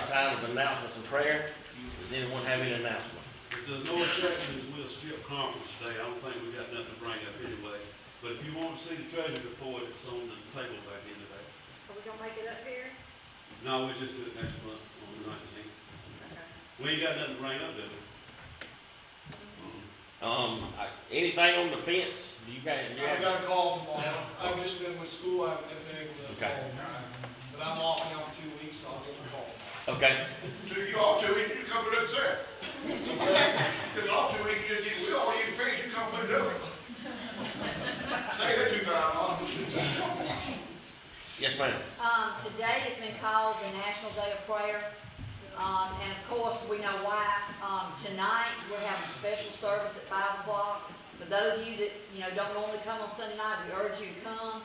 our time of announcements and prayer. Does anyone have any announcements? If there's no objections, we'll skip conference today. I don't think we got nothing to bring up anyway. But if you want to see the treasure report, it's on the table back in today. Are we gonna make it up here? No, we'll just do it next month on the 19th. Okay. We ain't got nothing to bring up, do we? Anything on the fence? Do you got? I've got a call tomorrow. I've just been with school, I haven't been able to Okay. call. But I'm off now for 2 weeks, so I'll get a call tomorrow. Okay. You all 2 weeks, you come put it up there. Because all 2 weeks, we all you finish, you come put it up. Say that 2,000. Yes, ma'am. Today has been called the National Day of Prayer. And of course, we know why. Tonight, we're having a special service at 5 o'clock. For those of you that, don't normally come on Sunday night, we urge you to come.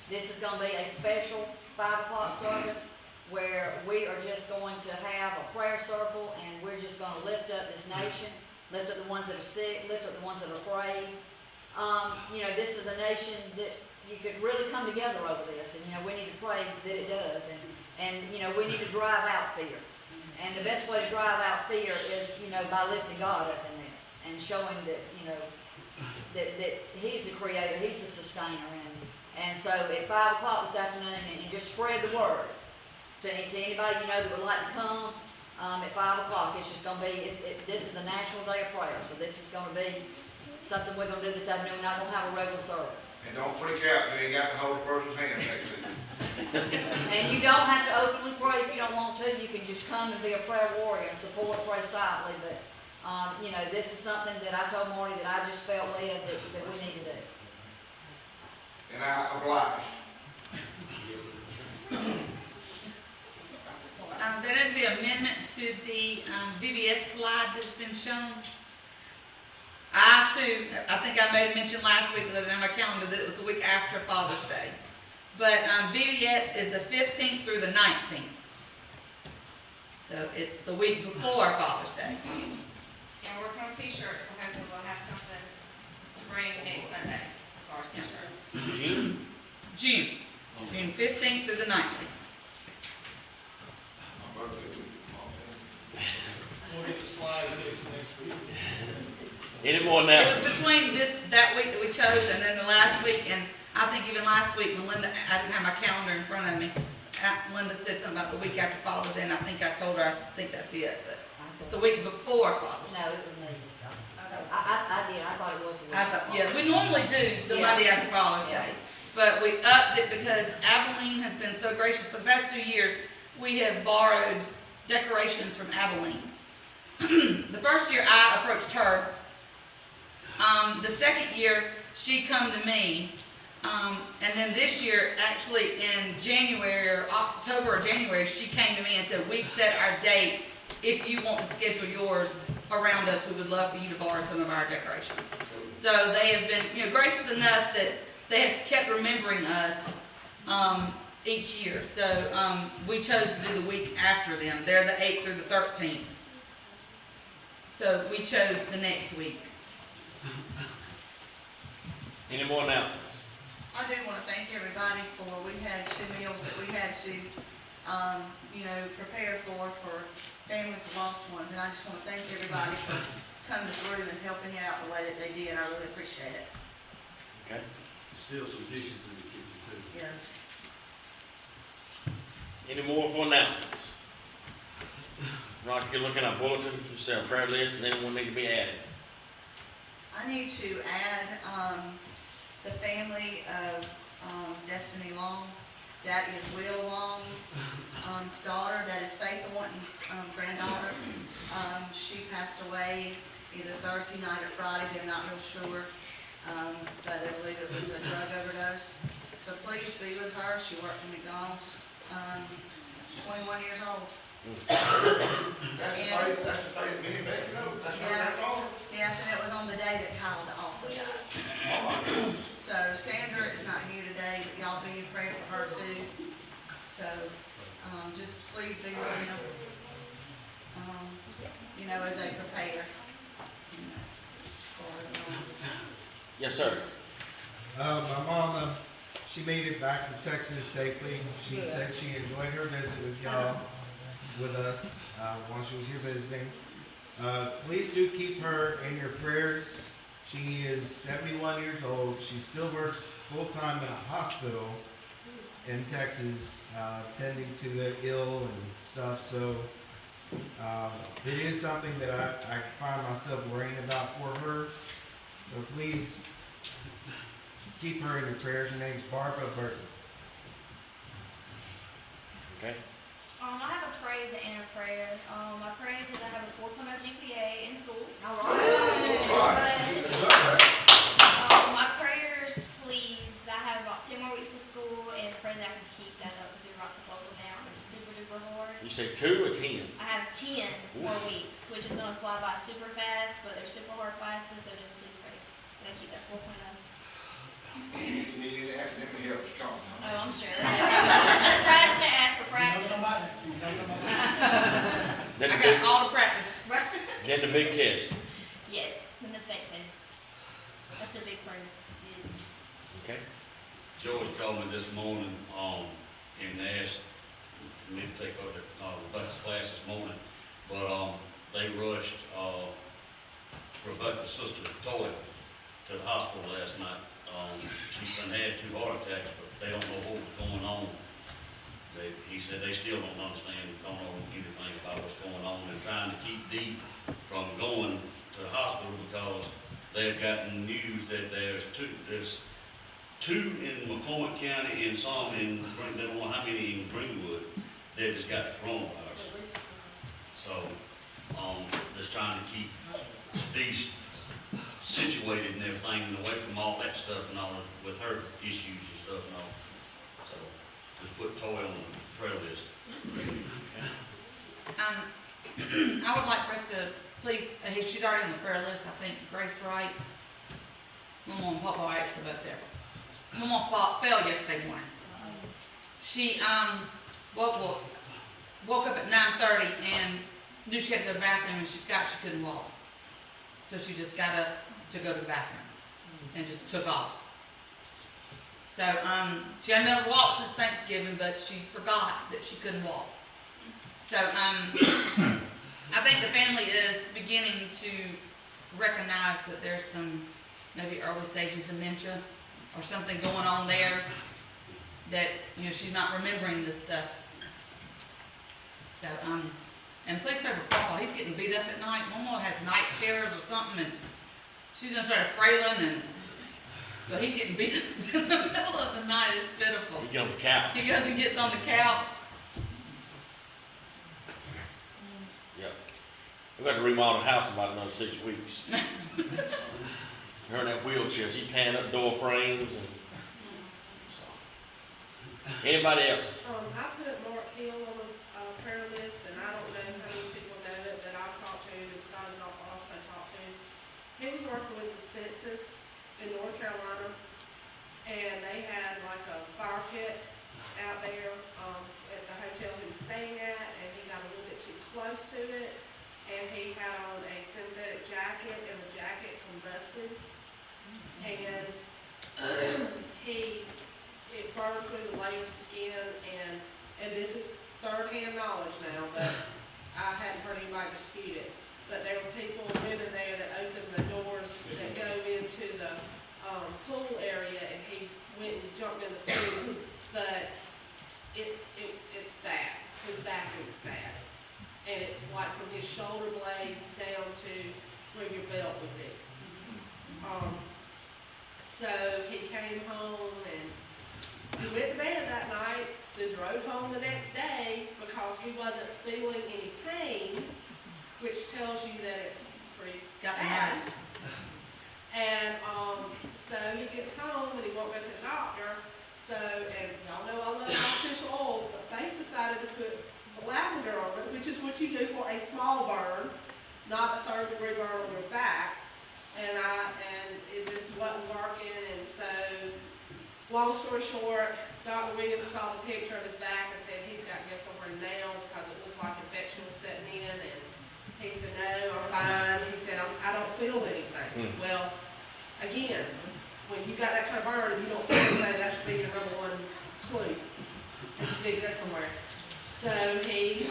This is gonna be a special 5 o'clock service where we are just going to have a prayer circle and we're just gonna lift up this nation, lift up the ones that are sick, lift up the ones that are afraid. This is a nation that you could really come together over this, and we need to pray that it does, and we need to drive out fear. And the best way to drive out fear is, by lifting God up in this and showing that, that He's the creator, He's the sustainer. And so at 5 o'clock this afternoon, and just spread the word to anybody that would like to come at 5 o'clock. It's just going to be, this is the National Day of Prayer, so this is going to be something we're going to do this afternoon. We're not going to have a regular service. And don't freak out, you ain't got to hold a person's hand next to you. And you don't have to openly pray if you don't want to. You can just come and be a prayer warrior and support, pray silently. But, this is something that I told Marty that I just felt led that we need to do. And I obliged. There is the amendment to the VBS slide that's been shown. I think I may have mentioned last week that in my calendar that it was the week after Father's Day. But VBS is the 15th through the 19th. So it's the week before Father's Day. And we're working on t-shirts, so hopefully we'll have something to bring next Sunday as far as t-shirts. June 15th through the 19th. We'll get the slide fixed next week. Any more It announcements? was between that week that we chose and then the last week, and I think even last week, Melinda, I didn't have my calendar in front of me. Melinda said something about the week after Father's Day, and I think I told her, I think that's it, but it's the week before Father's Day. No, it was me. I did. I thought it was the week. Yeah, we normally do the Yeah. Monday after Father's Yeah. Day, but we upped it because Abilene has been so gracious. For the past 2 years, we have borrowed decorations from Abilene. The first year I approached her. The second year she come to me. And then this year, actually in January or October or January, she came to me and said, we've set our date. If you want to schedule yours around us, we would love for you to borrow some of our decorations. So they have been, gracious enough that they have kept remembering us each year. So we chose to do the week after them. They're the 8th through the 13th. So we chose the next week. Any more announcements? I do want to thank everybody we had 2 meals that we had to, prepare for families of lost ones. And I just want to thank everybody for coming through and helping out the way that they did. I really appreciate it. Okay. Still some dishes in the kitchen too. Yeah. Any more for announcements? Right, if you're looking at our bulletin, you see our prayer list. Does anyone need to be added? I need to add the family of Destiny Long. That is Will Long's daughter. That is Faith Thornton's granddaughter. She passed away either Thursday night or Friday. They're not real sure, but they believe it was a drug overdose. So please be with her. She worked for McDonald's. 21 years old. That's the fight me and Becky know. That's her Yes. granddaughter. Yes, and it was on the day that Kyle also died. Oh my goodness. So Sandra is not here today, but y'all be in prayer for her too. So, just please be with them, as they prepare. Yes, sir. My mom, she made it back to Texas safely. She said she enjoyed her visit with y'all. with us while she was here visiting. Please do keep her in your prayers. She is 71 years old. She still works full-time in a hospital in Texas, tending to the ill and stuff. So it is something that I find myself worrying about for her. So please keep her in your prayers. Her name's Barbara Burton. Okay? I have a praise and a prayer. My praise is I have a 4.0 GPA in school. All right. My prayers, please, I have about 10 more weeks of school and pray that I can keep that up because you're about to buckle down. It's super duper hard. You say 2 or 10? I have 10 more weeks, which is going to fly by super fast, but they're super hard classes, so just please pray that I keep that 4.0. If you need any academic help, just call me. Oh, I'm sure. I'm passionate to ask for practice. Then I the big, got all the practice. then the big test. Yes, in the state test. That's the big prayer. Okay? George called me this morning, and asked me to take over Rebecca's class this morning, but, they rushed, Rebecca's sister, Toy, to the hospital last night. She's been had 2 heart attacks, but they don't know what was going on. He said they still don't understand, don't know anything about what's going on. They're trying to keep Dee from going to the hospital because they've gotten news that there's two in McCormick County and some in, they don't know how many in Greenwood that has got coronavirus. So, just trying to keep Dee situated and everything and away from all that stuff and all with her issues and stuff and all. So, just put Toy on the prayer list. I would like for us to please, she's already on the prayer list, I think, Grace Wright. Mama and Papa are actually both there. Mama fell yesterday morning. She, woke up at 9:30 and knew she had to go to the bathroom and she couldn't walk. So she just got up to go to the bathroom and just took off. So, she had never walked since Thanksgiving, but she forgot that she couldn't walk. So, I think the family is beginning to recognize that there's some maybe early stages of dementia or something going on there that, she's not remembering this stuff. So, and please pray for Papa. He's getting beat up at night. Mama has night terrors or something, and she's gonna start frailing, and so he's getting beat up in the middle of the night. It's pitiful. You get on the couch. He goes and gets on the couch. Yep. We've got to remodel the house in about another 6 weeks. Her in that wheelchair, she's tearing up door frames and so. Anybody else? I put Mark Hill on the prayer list, and I don't know how many people know it, but I've talked to him, and Scott has also talked to him. He was working with the census in North Carolina, and they had like a fire pit out there, at the hotel he was staying at, and he got a little bit too close to it, and he had on a synthetic jacket, and the jacket combusted, and it burned through the layers of skin, and this is third-hand knowledge now, but I hadn't heard anybody dispute it. But there were people, women there that opened the doors that go into the pool area, and he went and jumped in the pool, but it's bad. His back is bad. And it's like from his shoulder blades down to where your belt would be. So he came home and he went to bed that night, then drove home the next day because he wasn't feeling any pain, which tells you that it's pretty bad. And so he gets home and he won't go to the doctor. So, and y'all know I love my essential oils, but they decided to put lavender on it, which is what you do for a small burn, not a third-degree burn on your back. And it just wasn't working, and so, long story short, Dr. Williams saw the picture of his back and said he's got to get somewhere now because it looked like infection was setting in, and he said, no, I'm fine. He said, I don't feel anything. Well, again, when you got that kind of burn and you don't feel anything, that should be your #1 clue. You need to go somewhere. So he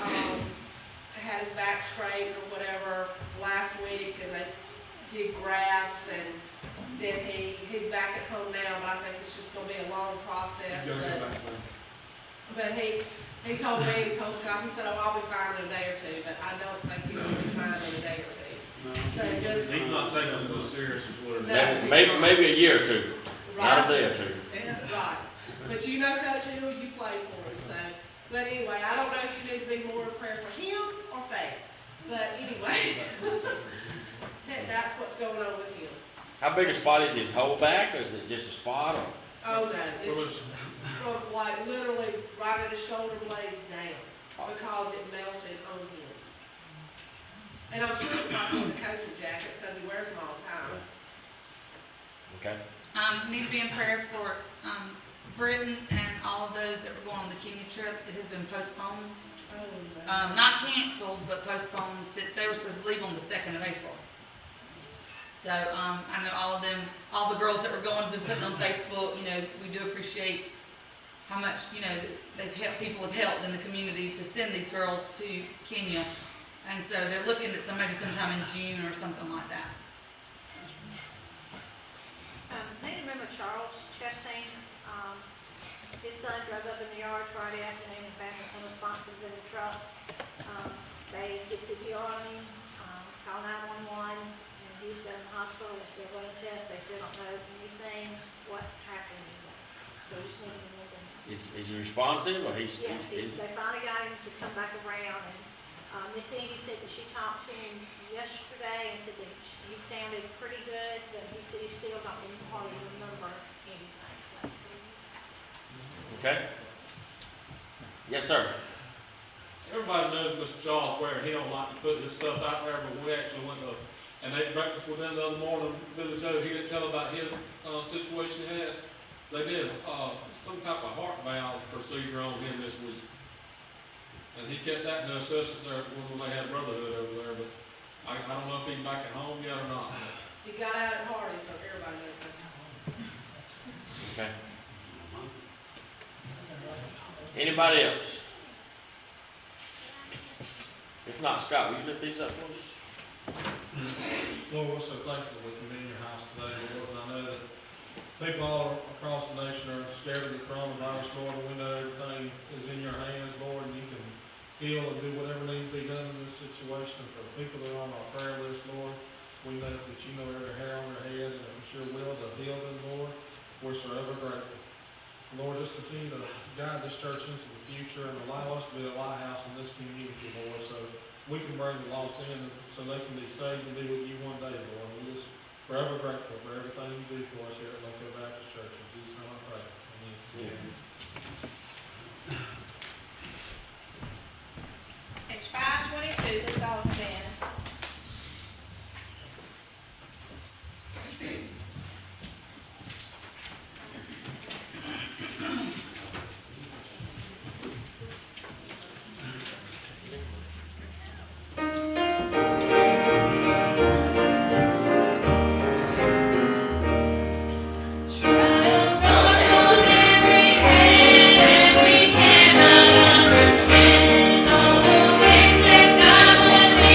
his back straight or whatever last week, and they did grafts, and then he's back at home now, but I think it's just gonna be a long process, but he told me, he told Scott, he said, oh, I'll be fine in a day or two, but I don't think he's gonna be fine in a day or two. So just, He's not taking it as serious as what it is. No. Maybe a year or two, not a day or two. right, but you know Coach Hill, you play for him, so, but anyway, I don't know if you need to be more in prayer for him or Faith, but anyway, that's what's going on with him. How big a spot is his whole back, or is it just a spot, or? Oh, no, it's from like literally right at his shoulder blades down, because it melted on him. And I'm sure it's like on the coaching jackets, because he wears them all the time. Okay. Need to be in prayer for, Britain and all of those that were going on the Kenya trip. It has been postponed. Not canceled, but postponed since they were supposed to leave on the 2nd of April. So, I know all of them, all the girls that were going have been putting on Facebook, you know, we do appreciate how much, you know, they've helped, people have helped in the community to send these girls to Kenya. And so they're looking at maybe sometime in June or something like that. Need to remember Charles Chastain, his son drove up in the yard Friday afternoon and found him unresponsive in the truck. They did CPR on him, called 911, and he was still in the hospital. They're still running tests. They still don't know anything, what happened. So we just need to remember him. Is he responsive, or he's? Yeah, they finally got him to come back around, and Miss Andy said that she talked to him yesterday and said that he sounded pretty good, but he said he still don't hardly remember anything. So. Okay. Yes, sir. Everybody knows Mr. Charles Ware, he don't like to put his stuff out there, but we actually went to, and ate breakfast with him the other morning. Billy Joe, he didn't tell about his, situation he had. They did, some type of heart valve procedure on him this week. And he kept that hush hush there when they had brotherhood over there, but I don't know if he's back at home yet or not. He got out at Hardy, so everybody knows that. Okay. Anybody else? If not, Scott, will you lift these up for us? Lord, we're so thankful we can be in your house today, Lord, and I know that people all across the nation are scared of the coronavirus, Lord, and we know everything is in your hands, Lord, and you can heal and do whatever needs to be done in this situation. And for the people that are on our prayer list, Lord, we know that you know every hair on their head, and I'm sure will to heal them, Lord. We're forever grateful. Lord, just continue to guide this church into the future and allow us to be a lighthouse in this community, Lord, so we can bring the lost in so they can be saved and be with you one day, Lord. We're just forever grateful for everything you do for us here at Loco Baptist Church. In Jesus' name I pray. Amen. Page 522, please all stand. Understand all the ways that God would lead.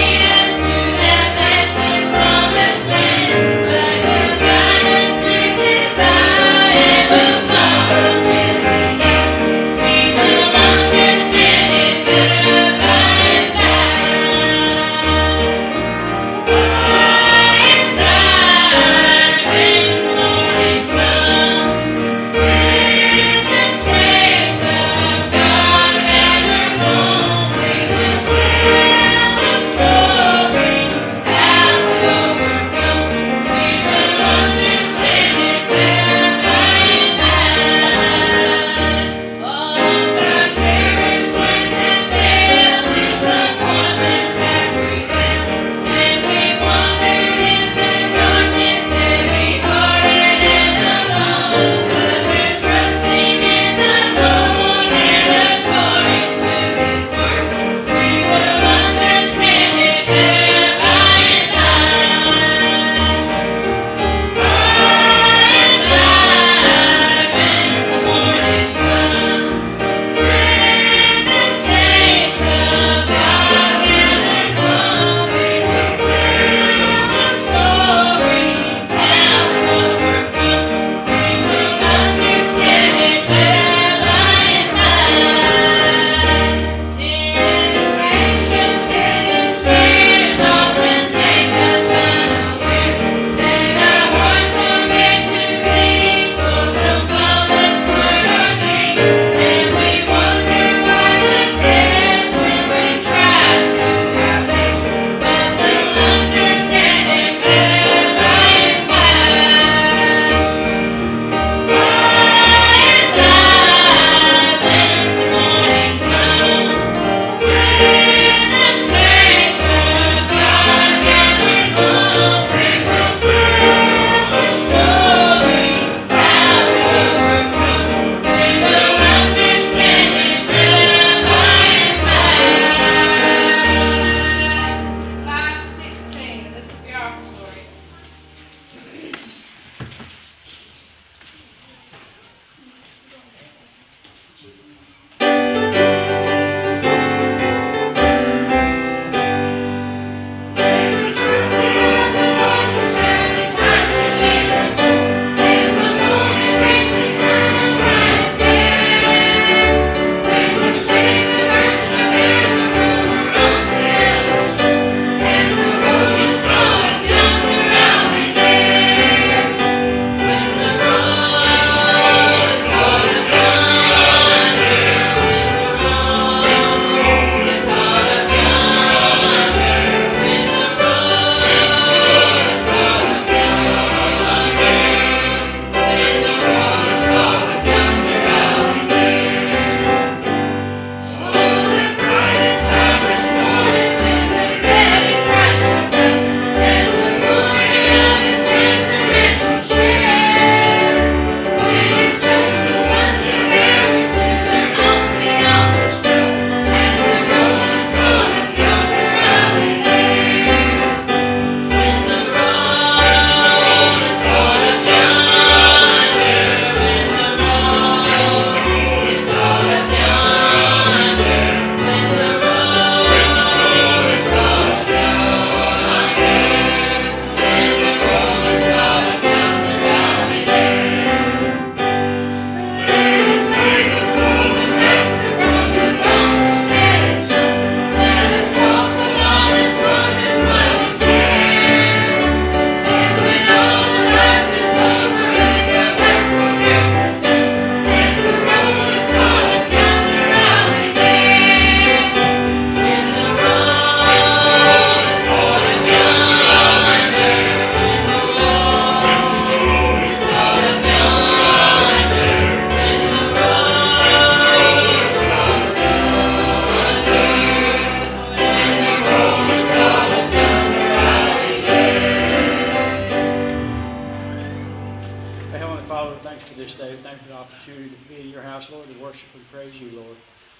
opportunity to be in your house, Lord, to worship and praise you, Lord.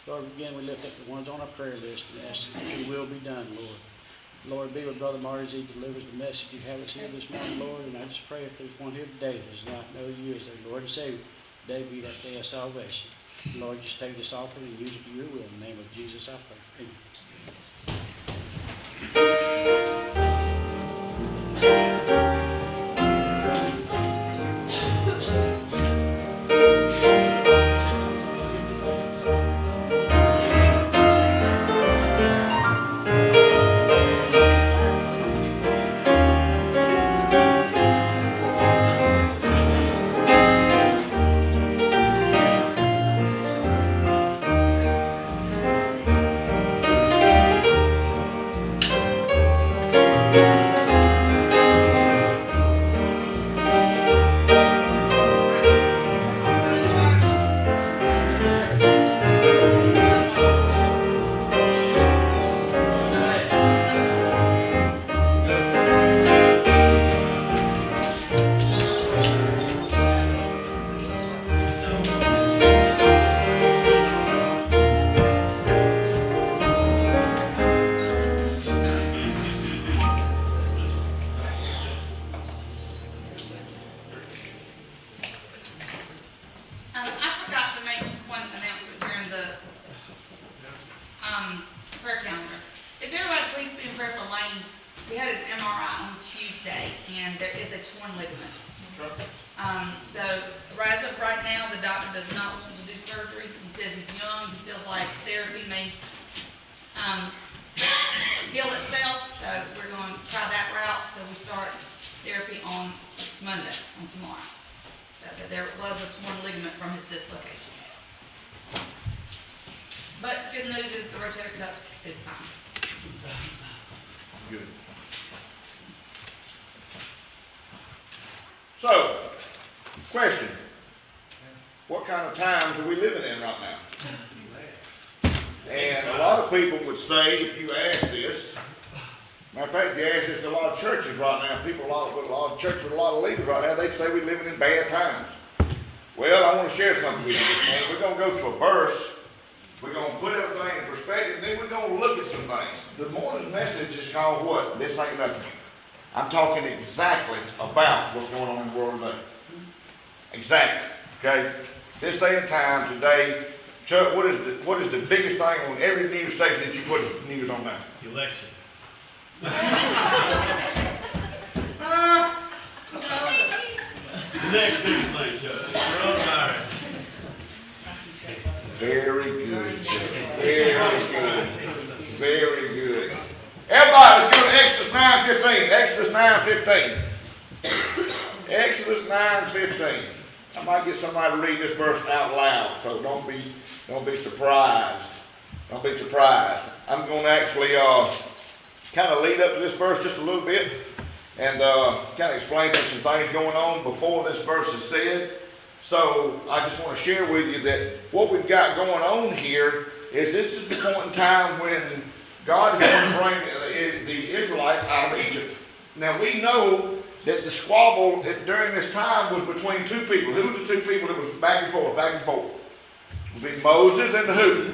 Lord, again, we lift up the ones on our prayer list and ask that your will be done, Lord. Lord, be with Brother Marty as he delivers the message you have us here this morning, Lord. And I just pray if there's one here today that does not know you as their Lord and Savior, today be that day of salvation. Lord, just take this offering and use it to your will. In the name of Jesus, I pray. Amen. So, question. What kind of times are we living in right now? And a lot of people would say, if you ask this, matter of fact, if you ask this to a lot of churches right now, people, a lot of churches with a lot of leaders right now, they say we're living in bad times. Well, I want to share something with you this morning. We're going to go to a verse. We're going to put everything in perspective, and then we're going to look at some things. The morning's message is called what? This ain't nothing. I'm talking exactly about what's going on in the world today. Exactly. Okay? This day and time today, Chuck, what is the biggest thing on every news station that you put news on now? Election. Next biggest thing, Chuck. Coronavirus. Very good, Chuck. Very good. Very good. Everybody, let's go to Exodus 9:15. Exodus 9:15. Exodus 9:15. I might get somebody to read this verse out loud, so don't be surprised. Don't be surprised. I'm going to actually kind of lead up to this verse just a little bit and kind of explain to you some things going on before this verse is said. So I just want to share with you that what we've got going on here is this is the point in time when God is going to bring the Israelites out of Egypt. Now we know that the squabble during this time was between two people. Who was the two people that was back and forth, back and forth? It would be Moses and the who?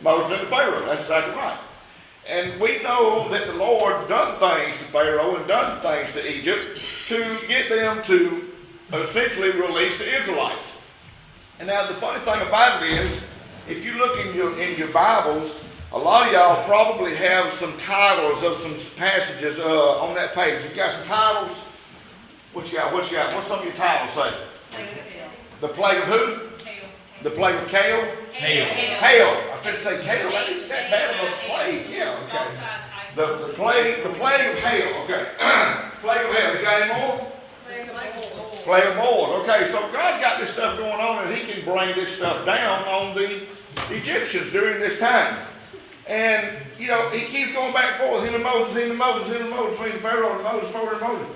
Moses and the Pharaoh. That's exactly right. And we know that the Lord done things to Pharaoh and done things to Egypt to get them to essentially release the Israelites. And now the funny thing about it is, if you look in your Bibles, a lot of y'all probably have some titles of some passages on that page. You got some titles? What you got? What you got? What's some of your titles say? The plague of who? Hail. The plague of Hail? Hail. Hail. I was going to say Hail. That ain't that bad of a plague. Yeah, okay. The plague of Hail. Okay. Plague of Hail. You got any more? Plague of moles. Okay, so God's got this stuff going on, and He can bring this stuff down on the Egyptians during this time. And, you know, He keeps going back and forth, him and Moses, him and Moses, him and Moses, between Pharaoh and Moses, Pharaoh and Moses.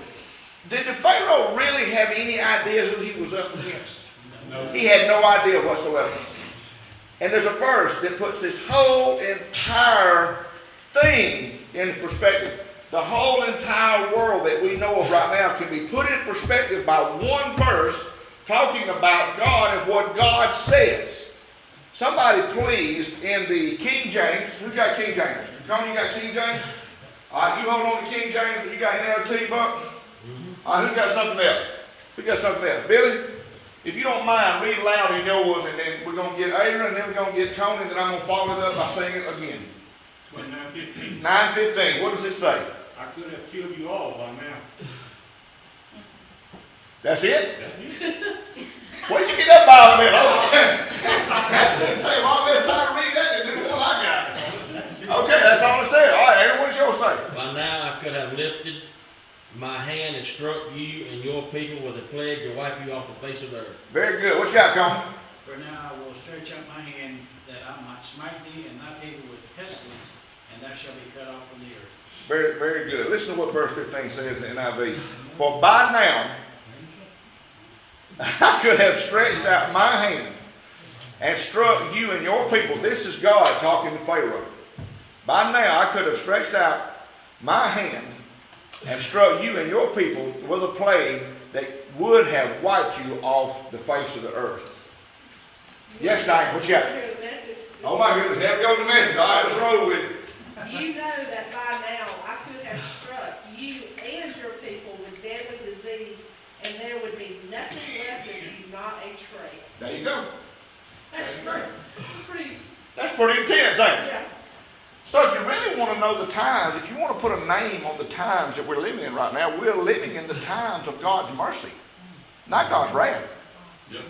Did the Pharaoh really have any idea who he was up against? No. He had no idea whatsoever. And there's a verse that puts this whole entire thing in perspective. The whole entire world that we know of right now can be put in perspective by one verse talking about God and what God says. Somebody please, in the King James, who got King James? Connie, you got King James? All right, you hold on to King James, you got NLT, Buck? All right, who's got something else? Who got something else? Billy? If you don't mind, read loud in yours, and then we're going to get Aaron, and then we're going to get Connie, and then I'm going to follow it up by saying it again. 9:15. 9:15, what does it say? I could have killed you all by now. That's it? Where'd you get that Bible then? That's going to take a lot less time to read that than the one I got. Okay, that's all it said. All right, Aaron, what does yours say? By now I could have lifted my hand and struck you and your people with a plague to wipe you off the face of the earth. Very good. What you got, Connie? For now I will stretch out my hand that I might smite thee and thy people with pestilence, and thou shalt be cut off from the earth. Very, very good. Listen to what verse 15 says in NIV. For by now I could have stretched out my hand and struck you and your people. This is God talking to Pharaoh. By now I could have stretched out my hand and struck you and your people with a plague that would have wiped you off the face of the earth. Yes, Diane, what you got? Hear the message. Oh my goodness, there we go to the message. All right, let's roll with it. You know that by now I could have struck you and your people with deadly disease, and there would be nothing left of you, not a trace. There you go. Pretty, That's pretty intense, ain't it? yeah. So if you really want to know the times, if you want to put a name on the times that we're living in right now, we're living in the times of God's mercy, not God's wrath. Yep.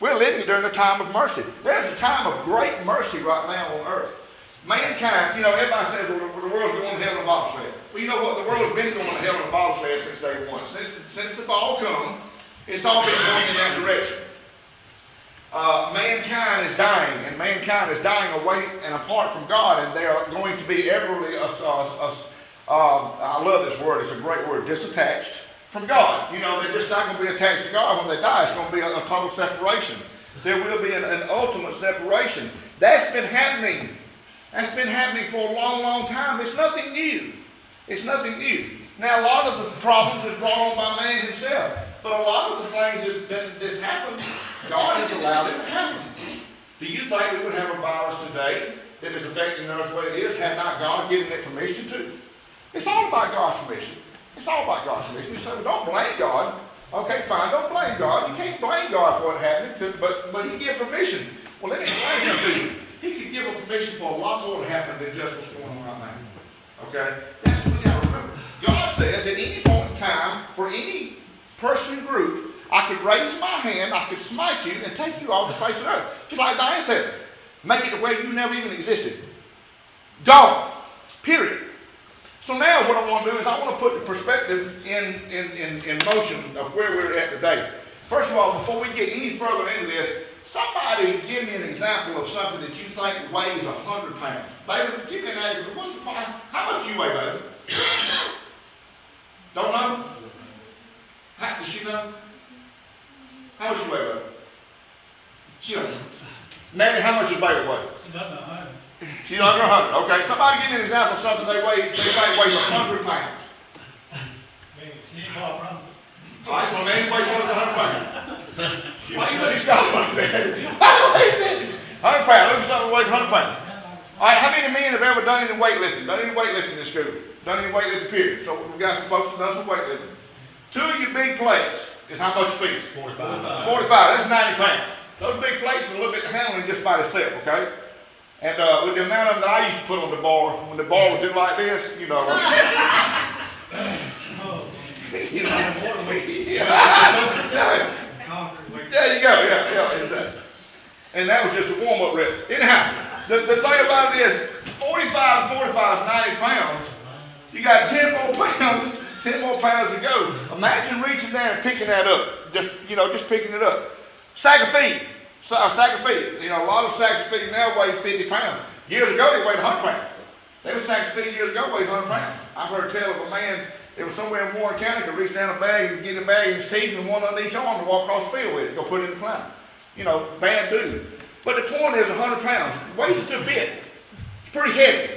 We're living during the time of mercy. There's a time of great mercy right now on earth. Mankind, everybody says, well, the world's going to hell in a bobsled. Well, you know what? The world's been going to hell in a bobsled since day one. Since the fall come, it's all been going in that direction. Mankind is dying, and mankind is dying away and apart from God, and they are going to be everly, I love this word, it's a great word, disattached from God. They're just not going to be attached to God when they die. It's going to be a total separation. There will be an ultimate separation. That's been happening. That's been happening for a long, long time. It's nothing new. It's nothing new. Now, a lot of the problems is brought on by man himself, but a lot of the things that's happened, God has allowed it to happen. Do you think we would have a virus today that is affecting the earth the way it is had not God given it permission to? It's all about God's permission. It's all about God's permission. You say, well, don't blame God. Okay, fine, don't blame God. You can't blame God for it happening, but He gave permission. Well, let me explain something to you. He could give a permission for a lot more to happen than just what's going on right now. Okay? That's what we got to remember. God says at any point in time, for any person group, I could raise my hand, I could smite you, and take you off the face of the earth. Just like Diane said, make it to where you never even existed. Gone. Period. So now what I want to do is I want to put the perspective in motion of where we're at today. First of all, before we get any further into this, somebody give me an example of something that you think weighs 100 pounds. Baby, give me an example. How much do you weigh, baby? Don't know? Does she know? How much you weigh, baby? She don't know. Manny, how much does baby weigh? She's under 100. She's under 100. Okay, somebody give me an example of something they weighs 100 pounds. She's far from it. All right, so Manny weighs 100 pounds. Why you let me stop like that? 100 pounds. Look at something that weighs 100 pounds. All right, how many men have ever done any weightlifting? Done any weightlifting in school? Done any weightlifting period? So we've got some folks who done some weightlifting. 2 of your big plates is how much a piece? 45. 45. That's 90 pounds. Those big plates are a little bit handling just by itself, okay? And with the amount of them that I used to put on the bar, when the bar would do like this, you know. There you go, yeah, exactly. And that was just a warm-up reps. Anyhow, the thing about it is, 45 and 45 is 90 pounds. You got 10 more pounds to go. Imagine reaching there and picking that up. Just picking it up. Sack of feed. A sack of feed. A lot of sacks of feed now weigh 50 pounds. Years ago, they weighed 100 pounds. There were sacks of feed years ago weighed 100 pounds. I've heard tell of a man that was somewhere in Warren County could reach down a bag and get a bag in his teeth and one under each arm and walk across the field with it, go put it in the climate. Bad dude. But the point is 100 pounds. It weighs a good bit. It's pretty heavy.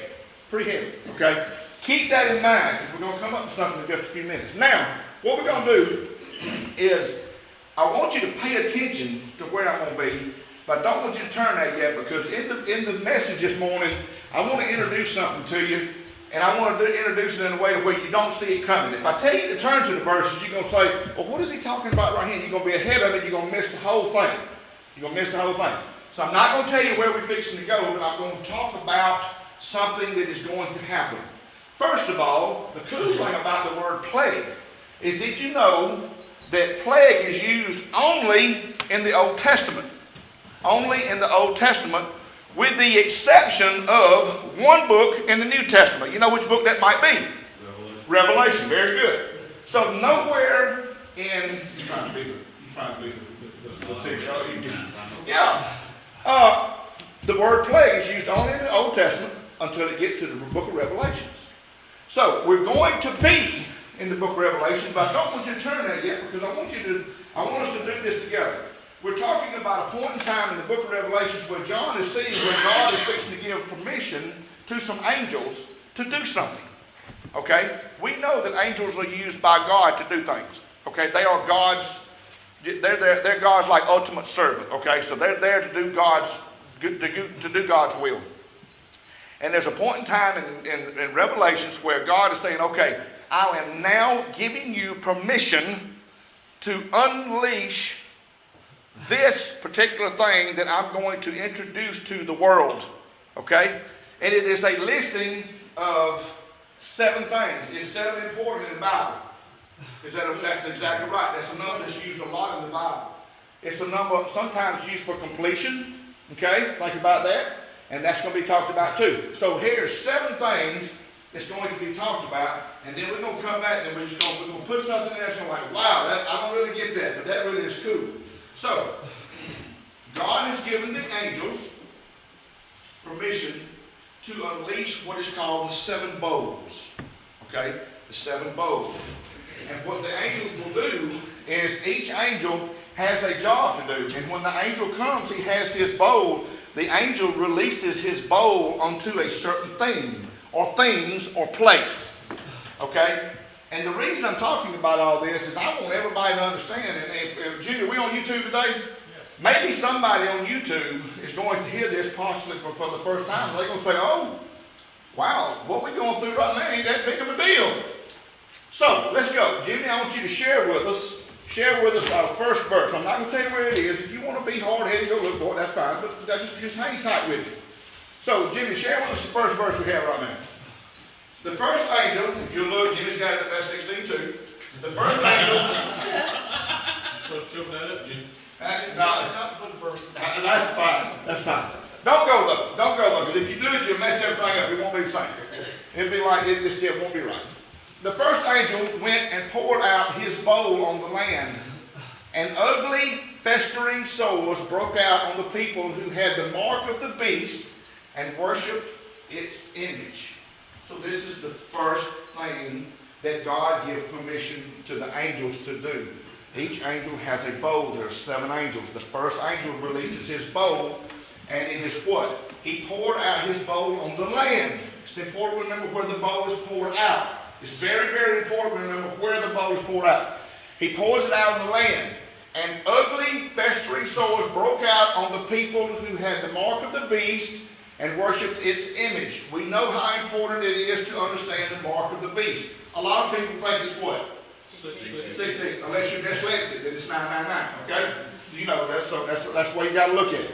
Pretty heavy, okay? Keep that in mind because we're going to come up with something in just a few minutes. Now, what we're going to do is I want you to pay attention to where I'm going to be, but I don't want you to turn that yet, because in the message this morning, I want to introduce something to you, and I want to introduce it in a way where you don't see it coming. If I tell you to turn to the verses, you're going to say, well, what is he talking about right here? You're going to be ahead of it, you're going to miss the whole thing. You're going to miss the whole thing. So I'm not going to tell you where we're fixing to go, but I'm going to talk about something that is going to happen. First of all, the cool thing about the word plague is, did you know that plague is used only in the Old Testament? Only in the Old Testament, with the exception of one book in the New Testament. You know which book that might be? Revelation. Very good. So nowhere in... You're trying to be yeah. The word plague is used only in the Old Testament until it gets to the book of Revelations. So we're going to be in the book of Revelation, but I don't want you to turn there yet, because I want us to do this together. We're talking about a point in time in the book of Revelations where John is seeing where God is fixing to give permission to some angels to do something. Okay? We know that angels are used by God to do things. Okay? They are God's, they're God's like ultimate servant. Okay? So they're there to do God's will. And there's a point in time in Revelations where God is saying, okay, I am now giving you permission to unleash this particular thing that I'm going to introduce to the world. Okay? And it is a listing of 7 things. It's 7 important in the Bible. That's exactly right. That's a number that's used a lot in the Bible. It's a number sometimes used for completion. Okay? Think about that. And that's going to be talked about too. So here's 7 things that's going to be talked about, and then we're going to come back and we're going to put something in there that's like, wow, I don't really get that, but that really is cool. So, God has given the angels permission to unleash what is called the 7 bowls. Okay? The 7 bowls. And what the angels will do is each angel has a job to do. And when the angel comes, he has his bowl. The angel releases his bowl onto a certain thing, or things, or place. Okay? And the reason I'm talking about all this is I want everybody to understand, and if Junior, we on YouTube today? Yes. Maybe somebody on YouTube is going to hear this possibly for the first time. They're going to say, oh, wow, what we're going through right now ain't that big of a deal. So, let's go. Jimmy, I want you to share with us our first verse. I'm not going to tell you where it is. If you want to be hard-headed, go look for it, that's fine. But just hang tight with it. So, Jimmy, share with us the first verse we have right now. The first angel, if you look, Jimmy's got it at verse 16 too. The first angel. You're supposed to open that up, Jim. That's fine. That's fine. Don't go though, because if you do it, you'll mess everything up. It won't be the same. It'll be like it just won't be right. The first angel went and poured out his bowl on the land, and ugly, festering sores broke out on the people who had the mark of the beast and worshiped its image. So this is the first thing that God gives permission to the angels to do. Each angel has a bowl. There are 7 angels. The first angel releases his bowl, and it is what? He poured out his bowl on the land. It's important to remember where the bowl is poured out. It's very, very important to remember where the bowl is poured out. He pours it out on the land, and ugly, festering sores broke out on the people who had the mark of the beast and worshipped its image. We know how important it is to understand the mark of the beast. A lot of people think it's what? 666. Unless you're dyslexic, then it's 999. Okay? So you know that's the way you got to look at it.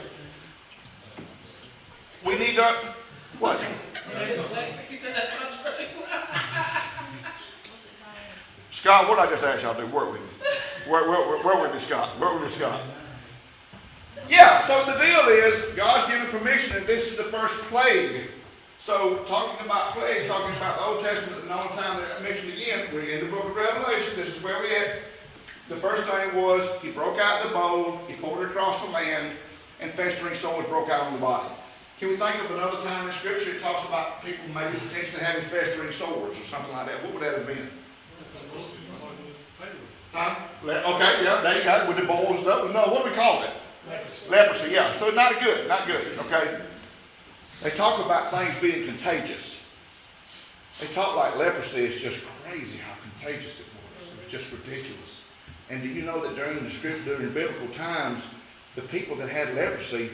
We need to what? Scott, what did I just ask y'all to do? Work with me. Work with me, Scott. Work with me, Scott. Yeah, so the deal is, God's given permission, and this is the first plague. So, talking about plagues, talking about the Old Testament, and the only time that I mentioned again, we're in the book of Revelation. This is where we're at. The first thing was, he broke out the bowl, he poured it across the land, and festering sores broke out on the body. Can we think of another time in Scripture it talks about people maybe potentially having festering sores or something like that? What would that have been? Huh? Okay, yeah, there you go, with the bowls and stuff. No, what do we call it? Leprosy, yeah. So not good, okay? They talk about things being contagious. They talk like leprosy is just crazy how contagious it was. It was just ridiculous. And do you know that during biblical times, the people that had leprosy,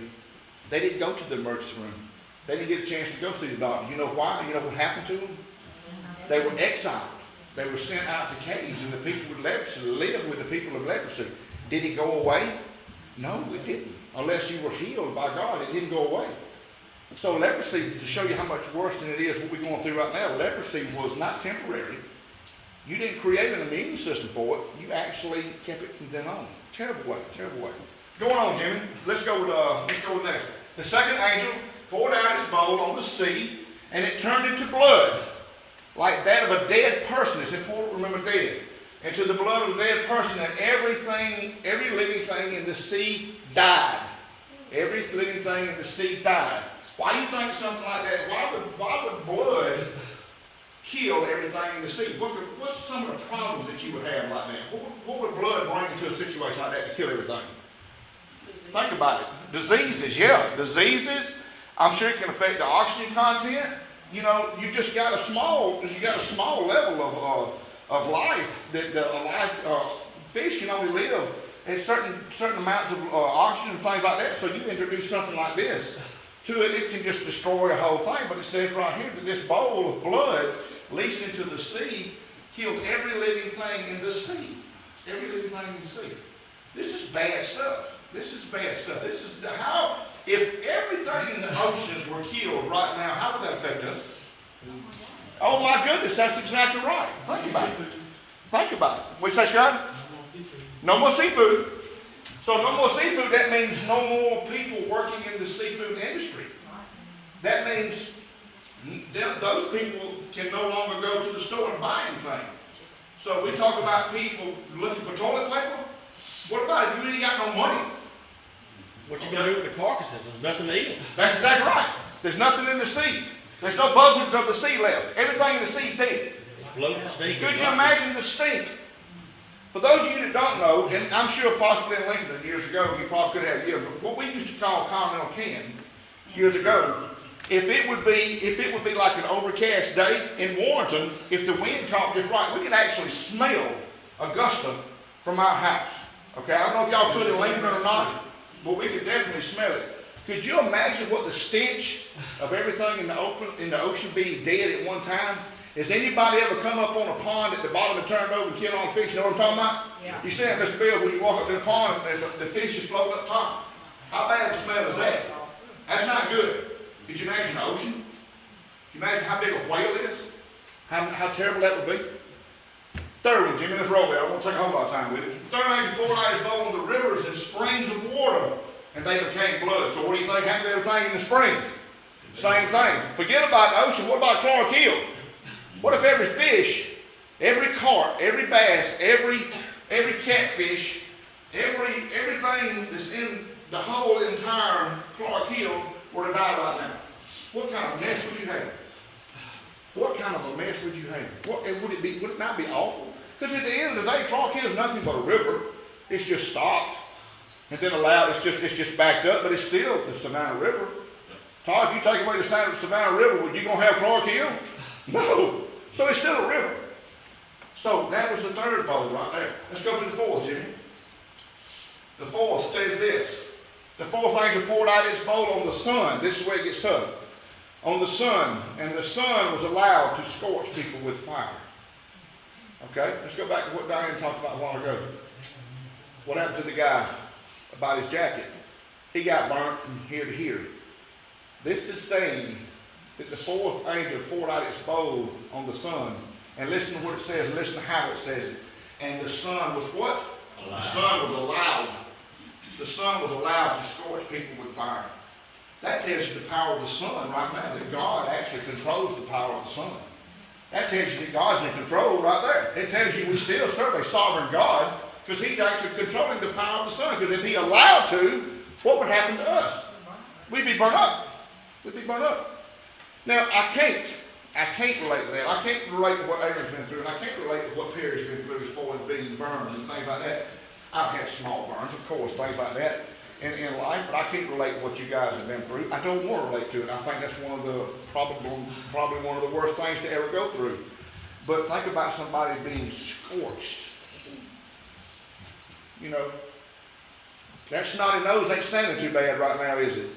they didn't go to the emergency room. They didn't get a chance to go see the doctor. You know why? You know what happened to them? They were exiled. They were sent out to caves, and the people with leprosy lived with the people of leprosy. Did it go away? No, it didn't. Unless you were healed by God, it didn't go away. So leprosy, to show you how much worse than it is what we're going through right now, leprosy was not temporary. You didn't create an immune system for it. You actually kept it from then on. Terrible way, terrible way. Going on, Jimmy. Let's go with next. The second angel poured out his bowl on the sea, and it turned into blood, like that of a dead person. It's important to remember dead. Into the blood of a dead person, and every living thing in the sea died. Every living thing in the sea died. Why do you think something like that? Why would blood kill everything in the sea? What's some of the problems that you would have like that? What would blood bring into a situation like that to kill everything? Think about it. Diseases, yeah. Diseases. I'm sure it can affect the oxygen content. You know, you got a small level of life that fish can only live at certain amounts of oxygen and things like that. So you introduce something like this to it, it can just destroy a whole thing. But it says right here that this bowl of blood leached into the sea killed every living thing in the sea. Every living thing in the sea. This is bad stuff. This is bad stuff. This is how, if everything in the oceans were killed right now, how would that affect us? Oh my goodness, that's exactly right. Think about it. Think about it. What you say, Scott? No more seafood. So no more seafood, that means no more people working in the seafood industry. That means those people can no longer go to the store and buy anything. So we talk about people looking for toilet paper. What about if you ain't got no money? What you gonna do with the carcasses? There's nothing to eat. That's exactly right. There's nothing in the sea. There's no buzzards of the sea left. Everything in the sea's dead. Floating stink. Could you imagine the stink? For those of you that don't know, and I'm sure possibly in Lincoln years ago, you probably could have, but what we used to call Continental Can years ago, if it would be like an overcast day in Warrenton, if the wind caught just right, we could actually smell Augusta from our house. Okay, I don't know if y'all could in Lincoln or not, but we could definitely smell it. Could you imagine what the stench of everything in the ocean being dead at one time? Has anybody ever come up on a pond at the bottom and turned over and killed all the fish? You know what I'm talking about? Yeah. You see that, Mr. Bill, when you walk up to the pond and the fish is floating up top? How bad of a smell is that? That's not good. Could you imagine the ocean? Could you imagine how big a whale is? How terrible that would be? Third one, Jimmy, let's roll there. I won't take a whole lot of time with it. The third angel poured out his bowl on the rivers and springs of water, and they became blood. So what do you think happened to everything in the springs? Same thing. Forget about the ocean. What about chloroquine? What if every fish, every carp, every bass, every catfish, everything that's in the whole entire chloroquine were to die right now? What kind of mess would you have? What kind of a mess would you have? Would it not be awful? Because at the end of the day, chloroquine is nothing but a river. It's just stopped and then allowed. It's just backed up, but it's still the Savannah River. Todd, if you take away the Savannah River, are you gonna have chloroquine? No. So it's still a river. So that was the third bowl right there. Let's go to the fourth, Jimmy. The fourth says this. The fourth angel poured out its bowl on the sun. This is where it gets tough. On the sun, and the sun was allowed to scorch people with fire. Okay, let's go back to what Diane talked about a while ago. What happened to the guy about his jacket? He got burnt from here to here. This is saying that the fourth angel poured out its bowl on the sun. And listen to what it says, and listen to how it says it. And the sun was what? Allowed. The sun was allowed. The sun was allowed to scorch people with fire. That tells you the power of the sun right now, that God actually controls the power of the sun. That tells you that God's in control right there. It tells you we still serve a sovereign God because he's actually controlling the power of the sun. Because if he allowed to, what would happen to us? We'd be burnt up. We'd be burnt up. Now, I can't relate to that. I can't relate to what Aaron's been through, and I can't relate to what Perry's been through as far as being burned and things like that. I've had small burns, of course, things like that in life, but I can't relate to what you guys have been through. I don't want to relate to it. I think that's one of the probably one of the worst things to ever go through. But think about somebody being scorched. you know. That snotty nose ain't sounding too bad right now, is it?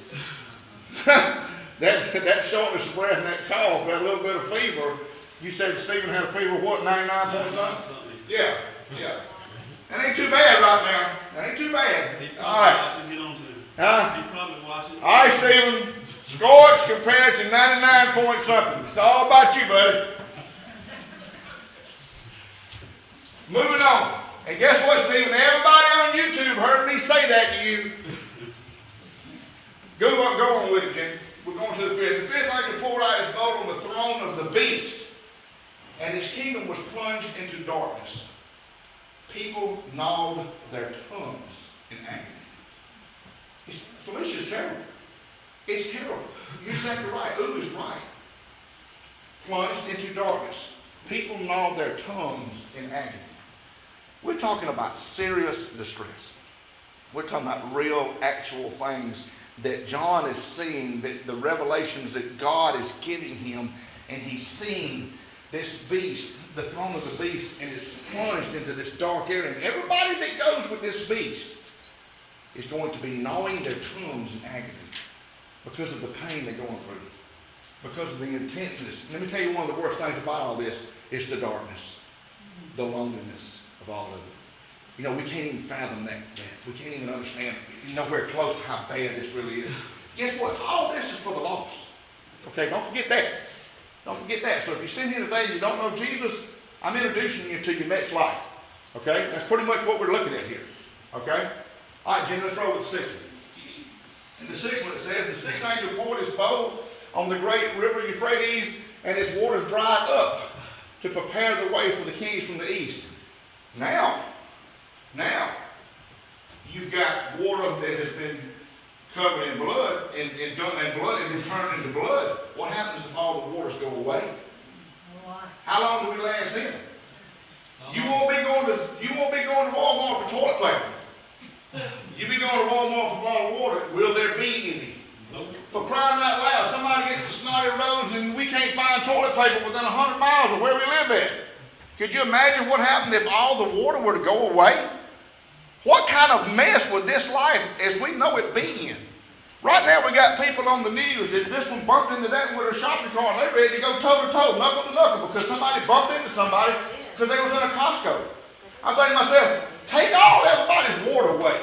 that shortness of breath and that cough, that little bit of fever. You said Stephen had a fever, what, 99 point something? Yeah, yeah. That ain't too bad right now. That ain't too bad. All right. Huh? He's probably watching. All right, Stephen. Scorched compared to 99 point something. It's all about you, buddy. Moving on. And guess what, Stephen? Everybody on YouTube heard me say that to you. Go on with it, Jimmy. We're going to the fifth. The fifth angel poured out his bowl on the throne of the beast, and his kingdom was plunged into darkness. People gnawed their tongues in agony. Felicia's terrible. It's terrible. You're exactly right. Ooh is right. Plunged into darkness. People gnawed their tongues in agony. We're talking about serious distress. We're talking about real, actual things that John is seeing, that the revelations that God is giving him, and he's seeing this beast, the throne of the beast, and it's plunged into this dark area. And everybody that goes with this beast is going to be gnawing their tongues in agony because of the pain they're going through, because of the intenseness. Let me tell you one of the worst things about all this is the darkness, the loneliness of all of it. You know, we can't even fathom that. We can't even understand, nowhere close to how bad this really is. Guess what? All this is for the lost. Okay, don't forget that. Don't forget that. So if you're sitting here today and you don't know Jesus, I'm introducing you to your next life. Okay? That's pretty much what we're looking at here. Okay? All right, Jim, let's roll with the sixth one. In the sixth one, it says, the sixth angel poured his bowl on the great river Euphrates, and its waters dried up to prepare the way for the kings from the east. Now, you've got water that has been covered in blood and blood and been turned into blood. What happens if all the waters go away? How long do we last in? You won't be going to Walmart for toilet paper. You'll be going to Walmart for a bottle of water. Will there be any? Nope. For crying out loud, somebody gets a snotty nose and we can't find toilet paper within 100 miles of where we live at. Could you imagine what happened if all the water were to go away? What kind of mess would this life as we know it be in? Right now we got people on the news that this one bumped into that one with a shopping cart and they're ready to go toe to toe, knuckle to knuckle because somebody bumped into somebody because they was in a Costco. I'm thinking to myself, take all everybody's water away.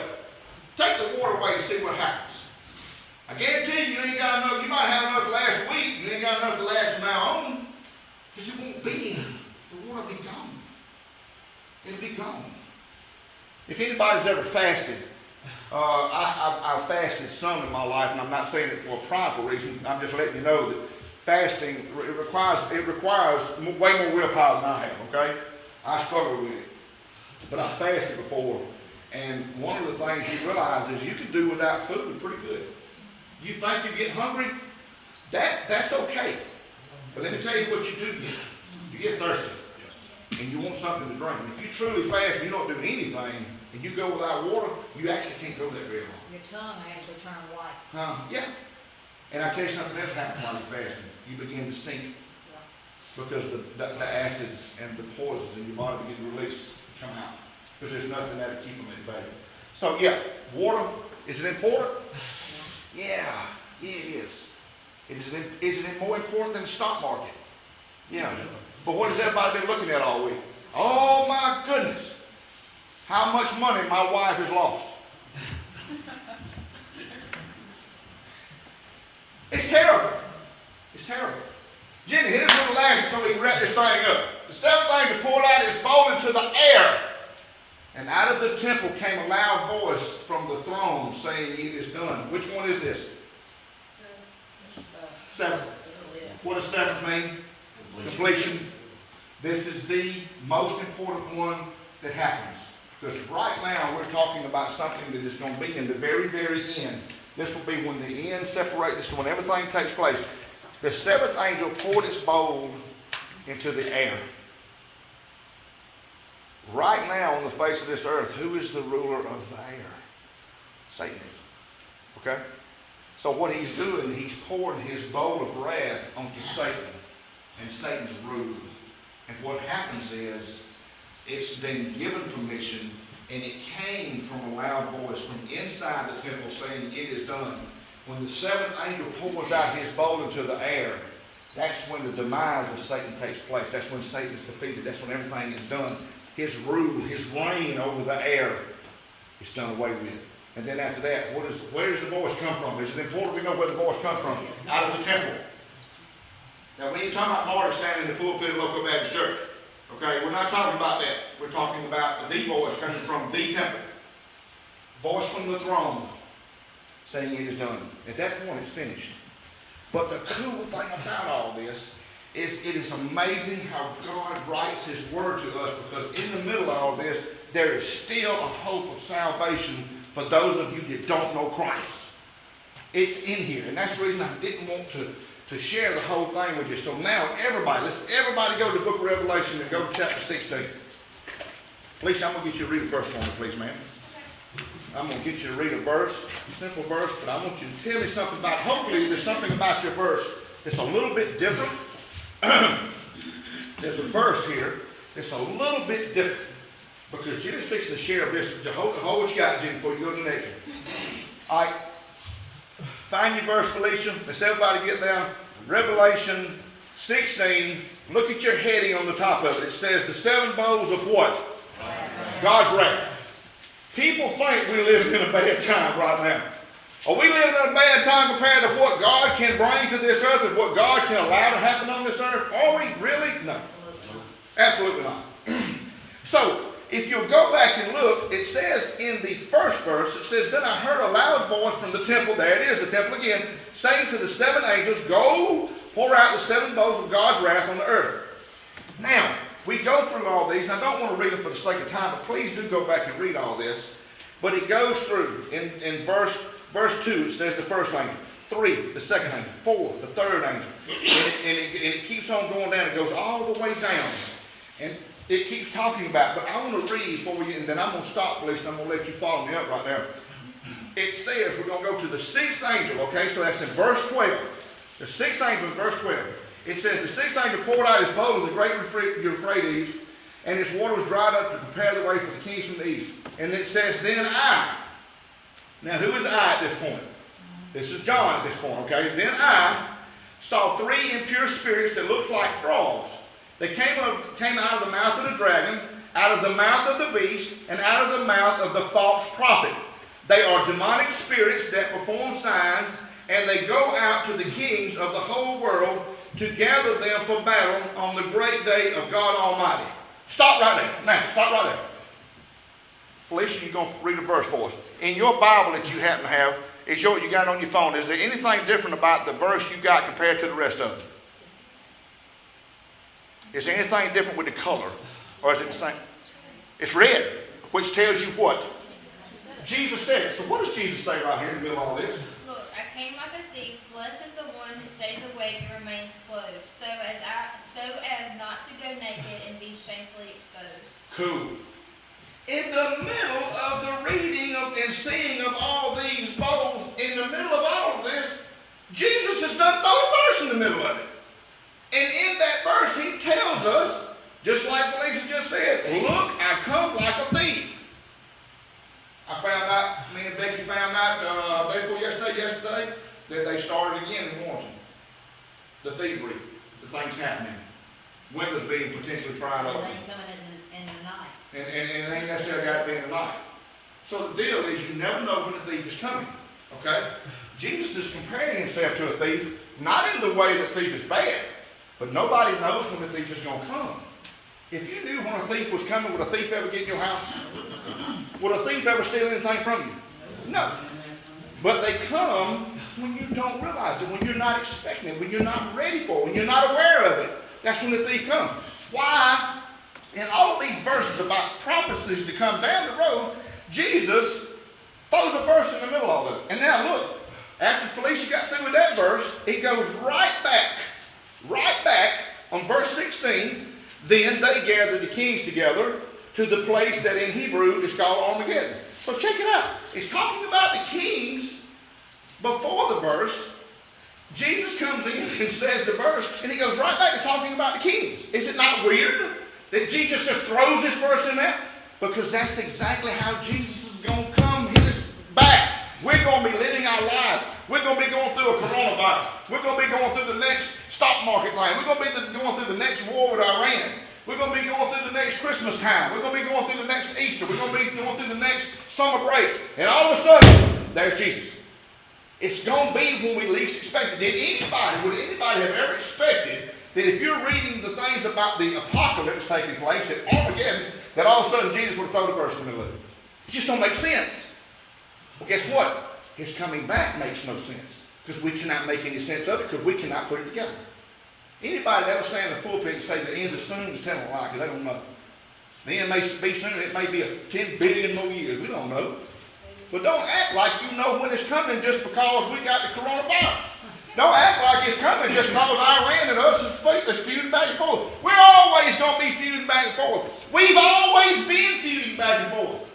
Take the water away and see what happens. I guarantee you ain't got enough, you might have enough to last a week, you ain't got enough to last from now on because it won't be in. The water will be gone. It'll be gone. If anybody's ever fasted, I've fasted some in my life, and I'm not saying it for a prideful reason. I'm just letting you know that fasting, it requires way more willpower than I have, okay? I struggle with it. But I fasted before, and one of the things you realize is you can do without food pretty good. You think you get hungry? That's okay. But let me tell you what you do get. You get thirsty, and you want something to drink. And if you truly fast and you don't do anything, and you go without water, you actually can't go there very long. Your tongue actually turns white. Yeah. And I tell you something else happens while you're fasting. You begin to stink. Yeah. Because the acids and the poisons in your body begin to release, come out. Because there's nothing there to keep them at bay. So yeah, water, is it important? Yeah, it is. Is it more important than the stock market? Yeah. But what has everybody been looking at all week? Oh my goodness. How much money my wife has lost. It's terrible. It's terrible. Jenny, hit us with the last one so we can wrap this thing up. The seventh angel poured out his bowl into the air, and out of the temple came a loud voice from the throne saying, it is done. Which one is this? Seventh. What does seventh mean? Completion. This is the most important one that happens. Because right now we're talking about something that is going to be in the very, very end. This will be when the end separates, this is when everything takes place. The seventh angel poured its bowl into the air. Right now on the face of this earth, who is the ruler of the air? Satan is. Okay? So what he's doing, he's pouring his bowl of wrath onto Satan and Satan's rule. And what happens is, it's been given permission And it came from a loud voice from inside the temple saying, "It is done." When the seventh angel pours out his bowl into the air, that's when the demise of Satan takes place. That's when Satan is defeated. That's when everything is done. His rule, his reign over the air is done away with. And then after that, where does the voice come from? Is it important we know where the voice comes from? Out of the temple. Now, we ain't talking about Marty standing in the pulpit of Loco Baptist Church. Okay, we're not talking about that. We're talking about the voice coming from the temple. Voice from the throne saying it is done. At that point, it's finished. But the cool thing about all this is it is amazing how God writes his word to us, because in the middle of all this, there is still a hope of salvation for those of you that don't know Christ. It's in here. And that's the reason I didn't want to share the whole thing with you. So now everybody go to the book of Revelation and go to chapter 16. Felicia, I'm going to get you to read a verse for me, please, ma'am. I'm going to get you to read a verse, a simple verse, but I want you to tell me something about, hopefully there's something about your verse that's a little bit different. There's a verse here that's a little bit different, because Jenny's fixing to share this. Hold what you got, Jenny, before you go to the next one. All right. Find your verse, Felicia. Let's everybody get down. Revelation 16. Look at your heading on the top of it. It says the seven bowls of what? God's wrath. People think we're living in a bad time right now. Are we living in a bad time compared to what God can bring to this earth and what God can allow to happen on this earth? Are we really? No. Absolutely not. So, if you'll go back and look, it says in the first verse, it says, "Then I heard a loud voice from the temple," there it is, the temple again, saying to the seven angels, "Go pour out the seven bowls of God's wrath on the earth." Now, we go through all these. I don't want to read them for the sake of time, but please do go back and read all this. But it goes through. In verse 2, it says the first angel. 3, the second angel. 4, the third angel. And it keeps on going down. It goes all the way down. And it keeps talking about, but I want to read for you, and then I'm going to stop, Felicia, and I'm going to let you follow me up right there. It says, we're going to go to the sixth angel, okay? So that's in verse 12. The sixth angel in verse 12. It says, the sixth angel poured out his bowl of the great Euphrates, and its water was dried up to prepare the way for the kings from the east. And it says, then I. Now, who is I at this point? This is John at this point, okay? Then I saw 3 impure spirits that looked like frogs. They came out of the mouth of the dragon, out of the mouth of the beast, and out of the mouth of the false prophet. They are demonic spirits that perform signs, and they go out to the kings of the whole world to gather them for battle on the great day of God Almighty. Stop right there. Now, stop right there. Felicia, you're going to read a verse for us. In your Bible that you happen to have, you got on your phone, is there anything different about the verse you got compared to the rest of them? Is there anything different with the color? Or is it the same? It's red, which tells you what? Jesus said it. So what does Jesus say right here in the middle of all this? Look, I came like a thief. Blessed is the one who stays awake and remains clothed, so as not to go naked and be shamefully exposed. Cool. In the middle of the reading and seeing of all these bowls, in the middle of all of this, Jesus has done throw a verse in the middle of it. And in that verse, he tells us, just like Felicia just said, look, I come like a thief. I found out, me and Becky found out day before yesterday, that they started again in Warrenton. The thievery, the things happening. Windows being potentially pried open. And they ain't coming in the night. And it ain't necessarily got to be in the night. So the deal is you never know when the thief is coming. Okay? Jesus is comparing himself to a thief, not in the way that thief is bad, but nobody knows when the thief is going to come. If you knew when a thief was coming, would a thief ever get in your house? Would a thief ever steal anything from you? No. But they come when you don't realize it, when you're not expecting it, when you're not ready for it, when you're not aware of it. That's when the thief comes. Why? In all of these verses about prophecies to come down the road, Jesus throws a verse in the middle of it. And now look, after Felicia got through with that verse, it goes right back on verse 16. Then they gathered the kings together to the place that in Hebrew is called Armageddon. So check it out. It's talking about the kings before the verse. Jesus comes in and says the verse, and he goes right back to talking about the kings. Is it not weird that Jesus just throws this verse in there? Because that's exactly how Jesus is going to come hit us back. We're going to be living our lives. We're going to be going through a coronavirus. We're going to be going through the next stock market thing. We're going to be going through the next war with Iran. We're going to be going through the next Christmas time. We're going to be going through the next Easter. We're going to be going through the next summer break. And all of a sudden, there's Jesus. It's going to be when we least expect it. Would anybody have ever expected that if you're reading the things about the apocalypse taking place at Armageddon, that all of a sudden Jesus would have thrown a verse in the middle of it? It just don't make sense. Well, guess what? His coming back makes no sense because we cannot make any sense of it because we cannot put it together. Anybody that ever stand in the pulpit and say the end is soon is telling a lie because they don't know. The end may be soon. It may be 10 billion more years. We don't know. But don't act like you know when it's coming just because we got the coronavirus. Don't act like it's coming just because Iran and us is feuding back and forth. We're always going to be feuding back and forth. We've always been feuding back and forth.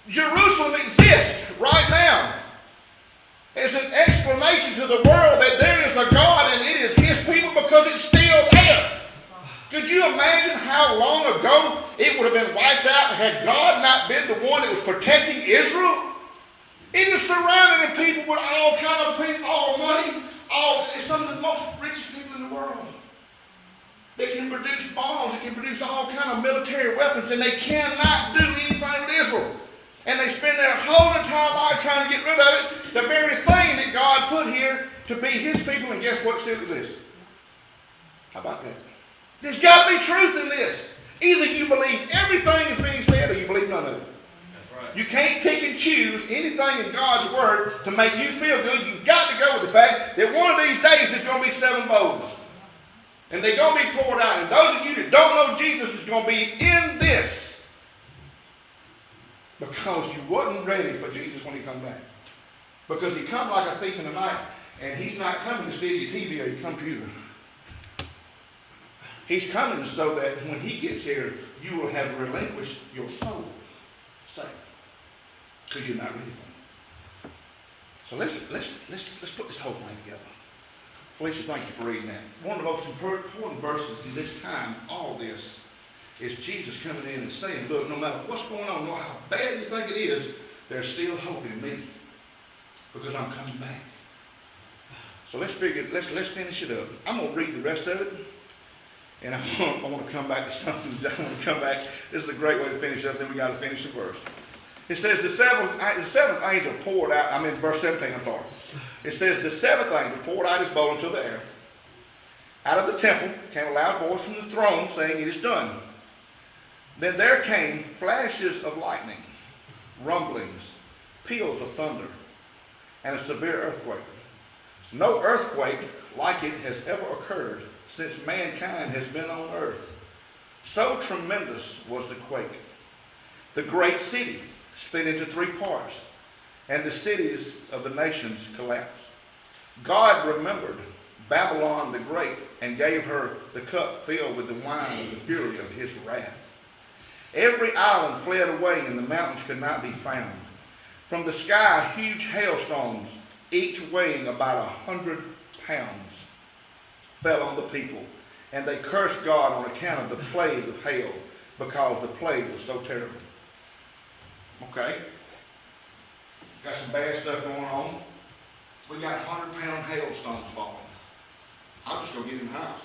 Jerusalem exists right now as an explanation to the world that there is a God and it is His people because it's still there. Could you imagine how long ago it would have been wiped out had God not been the one that was protecting Israel? It is surrounded in people with all kind of people, all money, some of the most richest people in the world. They can produce bombs, they can produce all kind of military weapons, and they cannot do anything with Israel. And they spend their whole entire life trying to get rid of it, the very thing that God put here to be His people, and guess what? It still exists. How about that? There's got to be truth in this. Either you believe everything is being said or you believe none of it. That's right. You can't pick and choose anything in God's Word to make you feel good. You've got to go with the fact that one of these days there's going to be 7 bowls. And they're going to be poured out. And those of you that don't know Jesus is going to be in this because you wasn't ready for Jesus when He come back. Because He come like a thief in the night. And He's not coming to steal your TV or your computer. He's coming so that when He gets here, you will have relinquished your soul. Saved. Because you're not ready for Him. So let's put this whole thing together. Felicia, thank you for reading that. One of the most important verses in this time, all this, is Jesus coming in and saying, look, no matter what's going on, no matter how bad you think it is, there's still hope in me. Because I'm coming back. So let's finish it up. I'm going to read the rest of it. And I want to come back to something. I want to come back. This is a great way to finish up. Then we got to finish the verse. It says the seventh angel poured out. I'm in verse 17. I'm sorry. It says the seventh angel poured out his bowl into the air. Out of the temple came a loud voice from the throne saying, "It is done." Then there came flashes of lightning, rumblings, peals of thunder, and a severe earthquake. No earthquake like it has ever occurred since mankind has been on earth. So tremendous was the quake. The great city split into 3 parts, and the cities of the nations collapsed. God remembered Babylon the Great and gave her the cup filled with the wine of the fury of His wrath. Every island fled away, and the mountains could not be found. From the sky, huge hailstones, each weighing about 100 pounds, fell on the people, and they cursed God on account of the plague of hail, because the plague was so terrible. Okay? Got some bad stuff going on. We got 100-pound hailstones falling. I'm just going to get in the house.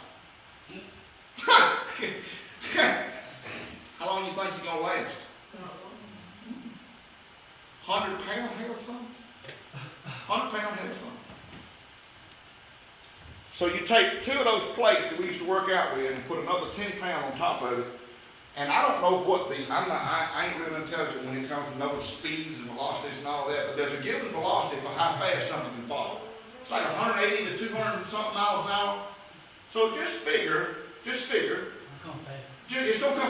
How long do you think you're going to last? 100-pound hailstones? 100-pound hailstones. So you take 2 of those plates that we used to work out with and put another 10 pound on top of it. And I don't know what I ain't really intelligent when it comes to knowing speeds and velocities and all that, but there's a given velocity for how fast something can fall. It's like 180 to 200 and something miles an hour. So just figure, it's going to come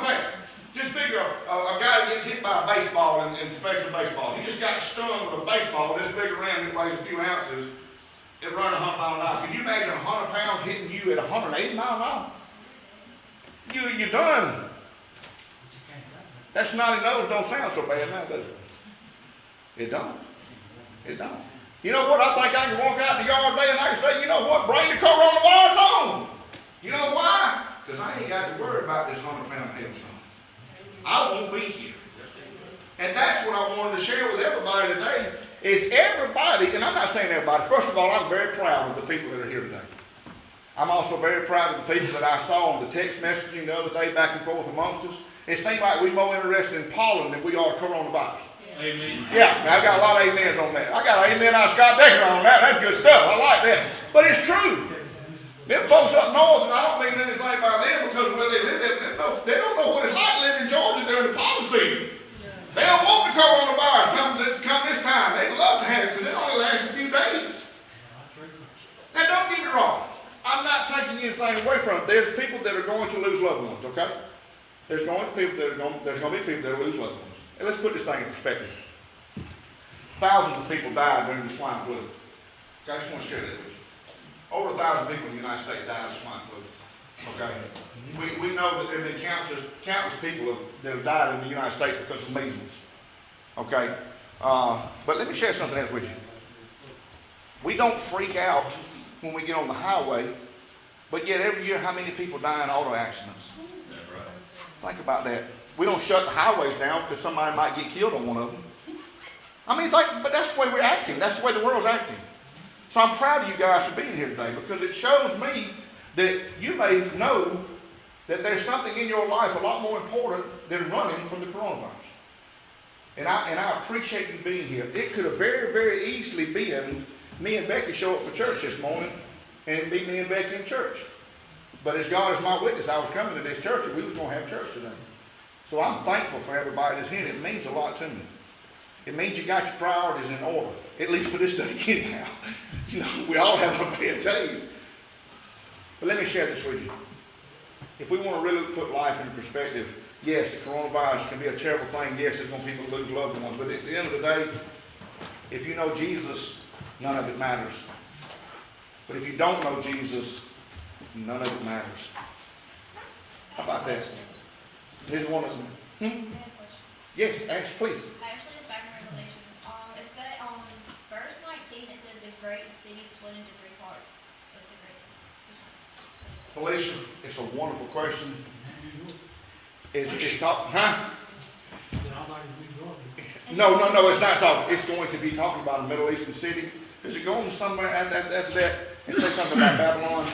fast. Just figure a guy gets hit by a baseball in professional baseball. He just got stung with a baseball this big around, it weighs a few ounces. It run 100 miles an hour. Can you imagine 100 pounds hitting you at 180 miles an hour? You're done. That snotty nose don't sound so bad now, does it? It don't. It don't. You know what? I think I can walk out in the yard today and I can say, you know what? Bring the coronavirus on. You know why? Because I ain't got to worry about this 100-pound hailstone. I won't be here. And that's what I wanted to share with everybody today, is everybody, and I'm not saying everybody, first of all, I'm very proud of the people that are here today. I'm also very proud of the people that I saw on the text messaging the other day back and forth amongst us. It seems like we're more interested in pollen than we are coronavirus. Amen. Yeah, I got a lot of amens on that. I got an amen out of Scott Decker on that. That's good stuff. I like that. But it's true. Them folks up north, and I don't mean anything about them because where they live, they don't know what it's like to live in Georgia during the pollen season. They don't want the coronavirus come this time. They'd love to have it because it only lasts a few days. Now, don't get me wrong. I'm not taking anything away from it. There's people that are going to lose loved ones, okay? There's going to be people that lose loved ones. And let's put this thing in perspective. Thousands of people died during the swine flu. Okay, I just want to share that with you. Over 1,000 people in the United States died of swine flu. Okay? We know that there have been countless people that have died in the United States because of measles. Okay? But let me share something else with you. We don't freak out when we get on the highway, but yet every year how many people die in auto accidents? That's right. Think about that. We don't shut the highways down because somebody might get killed on one of them. I mean, but that's the way we're acting. That's the way the world's acting. So I'm proud of you guys for being here today because it shows me that you may know that there's something in your life a lot more important than running from the coronavirus. And I appreciate you being here. It could have very, very easily been me and Becky show up for church this morning and it'd be me and Becky in church. But as God is my witness, I was coming to this church and we was going to have church today. So I'm thankful for everybody that's here. It means a lot to me. It means you got your priorities in order, at least for this day anyhow. You know, we all have our bad days. But let me share this with you. If we want to really put life in perspective, yes, the coronavirus can be a terrible thing. Yes, it's going to people lose loved ones. But at the end of the day, if you know Jesus, none of it matters. But if you don't know Jesus, none of it matters. How about that? Neither one of them. Yes, ask, please. Actually, it's back in Revelations. It said on verse 19, it says the great city split into 3 parts. What's the great city? Felicia, it's a wonderful question. It's talking, huh? No, it's not talking. It's going to be talking about a Middle Eastern city. Is it going somewhere after that and say something about Babylon?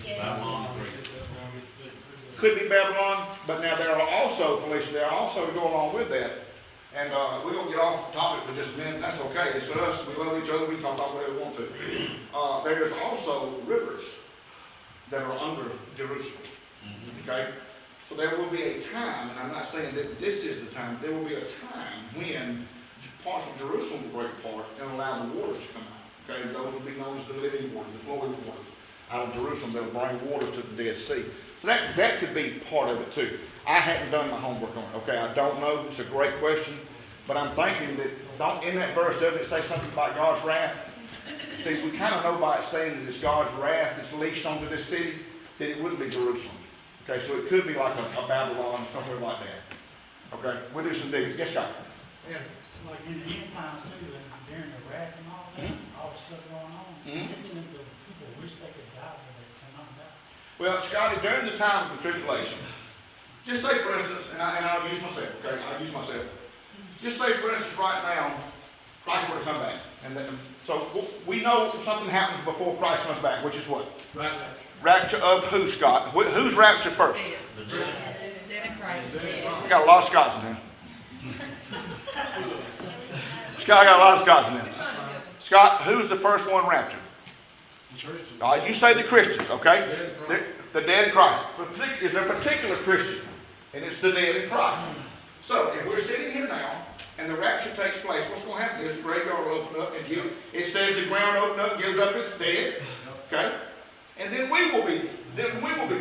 Yes. Babylon. Could be Babylon, but now there are also, Felicia, there are also to go along with that. And we're going to get off the topic for just a minute. That's okay. It's us. We love each other. We can talk about whatever we want to. There's also rivers that are under Jerusalem. Okay? So there will be a time, and I'm not saying that this is the time, there will be a time when parts of Jerusalem will break apart and allow the waters to come out. Okay? Those will be known as the living waters, the flowing waters out of Jerusalem that will bring waters to the Dead Sea. So that could be part of it too. I hadn't done my homework on it. Okay, I don't know. It's a great question. But I'm thinking that, in that verse, doesn't it say something about God's wrath? See, we kind of know by it saying that it's God's wrath that's leashed onto this city, that it wouldn't be Jerusalem. Okay, so it could be like a Babylon, somewhere like that. Okay, we'll do some digging. Yes, Scott? Yeah, like in the end times too, and during the wrath and all that, all the stuff going on, it seems like the people wish they could die, but they cannot die. Well, Scotty, during the time of the tribulation, just say for instance, and I'll use myself, okay, I'll use myself. Just say for instance right now, Christ were to come back. So we know something happens before Christ comes back, which is what? Rapture. Rapture of who, Scott? Who's raptured first? The dead. Dead in Christ. Dead. We got a lot of Scots in here. Scott, I got a lot of Scots in here. Scott, who's the first one raptured? All right, you say the Christians, okay? The dead in Christ. Is there a particular Christian? And it's the dead in Christ. So if we're sitting here now, and the rapture takes place, what's going to happen is the graveyard will open up and it says the ground opened up, gives up its dead, okay? And then we will be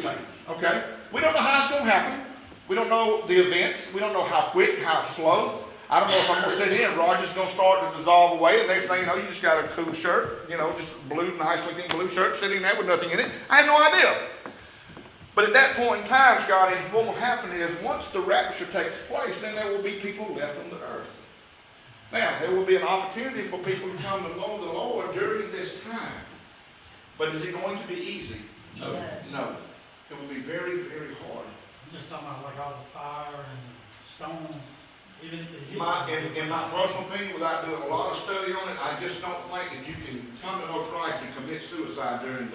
taken, okay? We don't know how it's going to happen. We don't know the events. We don't know how quick, how slow. I don't know if I'm going to sit here and Roger's going to start to dissolve away. And next thing you know, you just got a cool shirt, just blue, nice looking blue shirt sitting there with nothing in it. I have no idea. But at that point in time, Scotty, what will happen is once the rapture takes place, then there will be people left on the earth. Now, there will be an opportunity for people to come to know the Lord during this time. But is it going to be easy? No. No. It will be very, very hard. I'm just talking about like all the fire and Even if it is. In my personal opinion, without doing a lot of study on it, I just don't think that you can come to know Christ and commit suicide during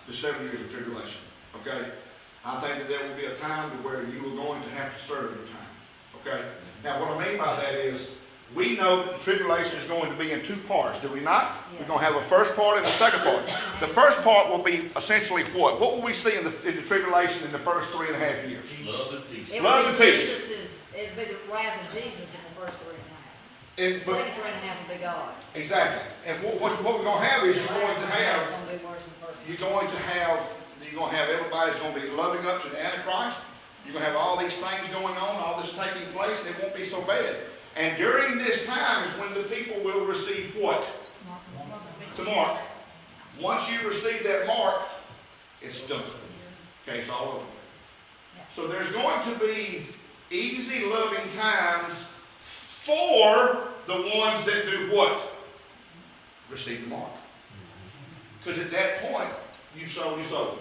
the 7 years of tribulation, okay? I think that there will be a time to where you are going to have to serve your time, okay? Now, what I mean by that is, we know that the tribulation is going to be in 2 parts, do we not? Yeah. We're going to have a first part and a second part. The first part will be essentially what? What will we see in the tribulation in the first 3.5 years? Love and peace. Love and peace. It'd be the wrath of Jesus in the first 3.5. And, The second 3.5 will be God's. exactly. And what we're going to have is The last 3.5 is gonna be worse than the first. you're going to have everybody's going to be loving up to the Antichrist. You're going to have all these things going on, all this taking place, and it won't be so bad. And during this time is when the people will receive what? The mark. Once you receive that mark, it's done. Okay, it's all over. So there's going to be easy, loving times for the ones that do what? Receive the mark. Because at that point, you sow, you sow.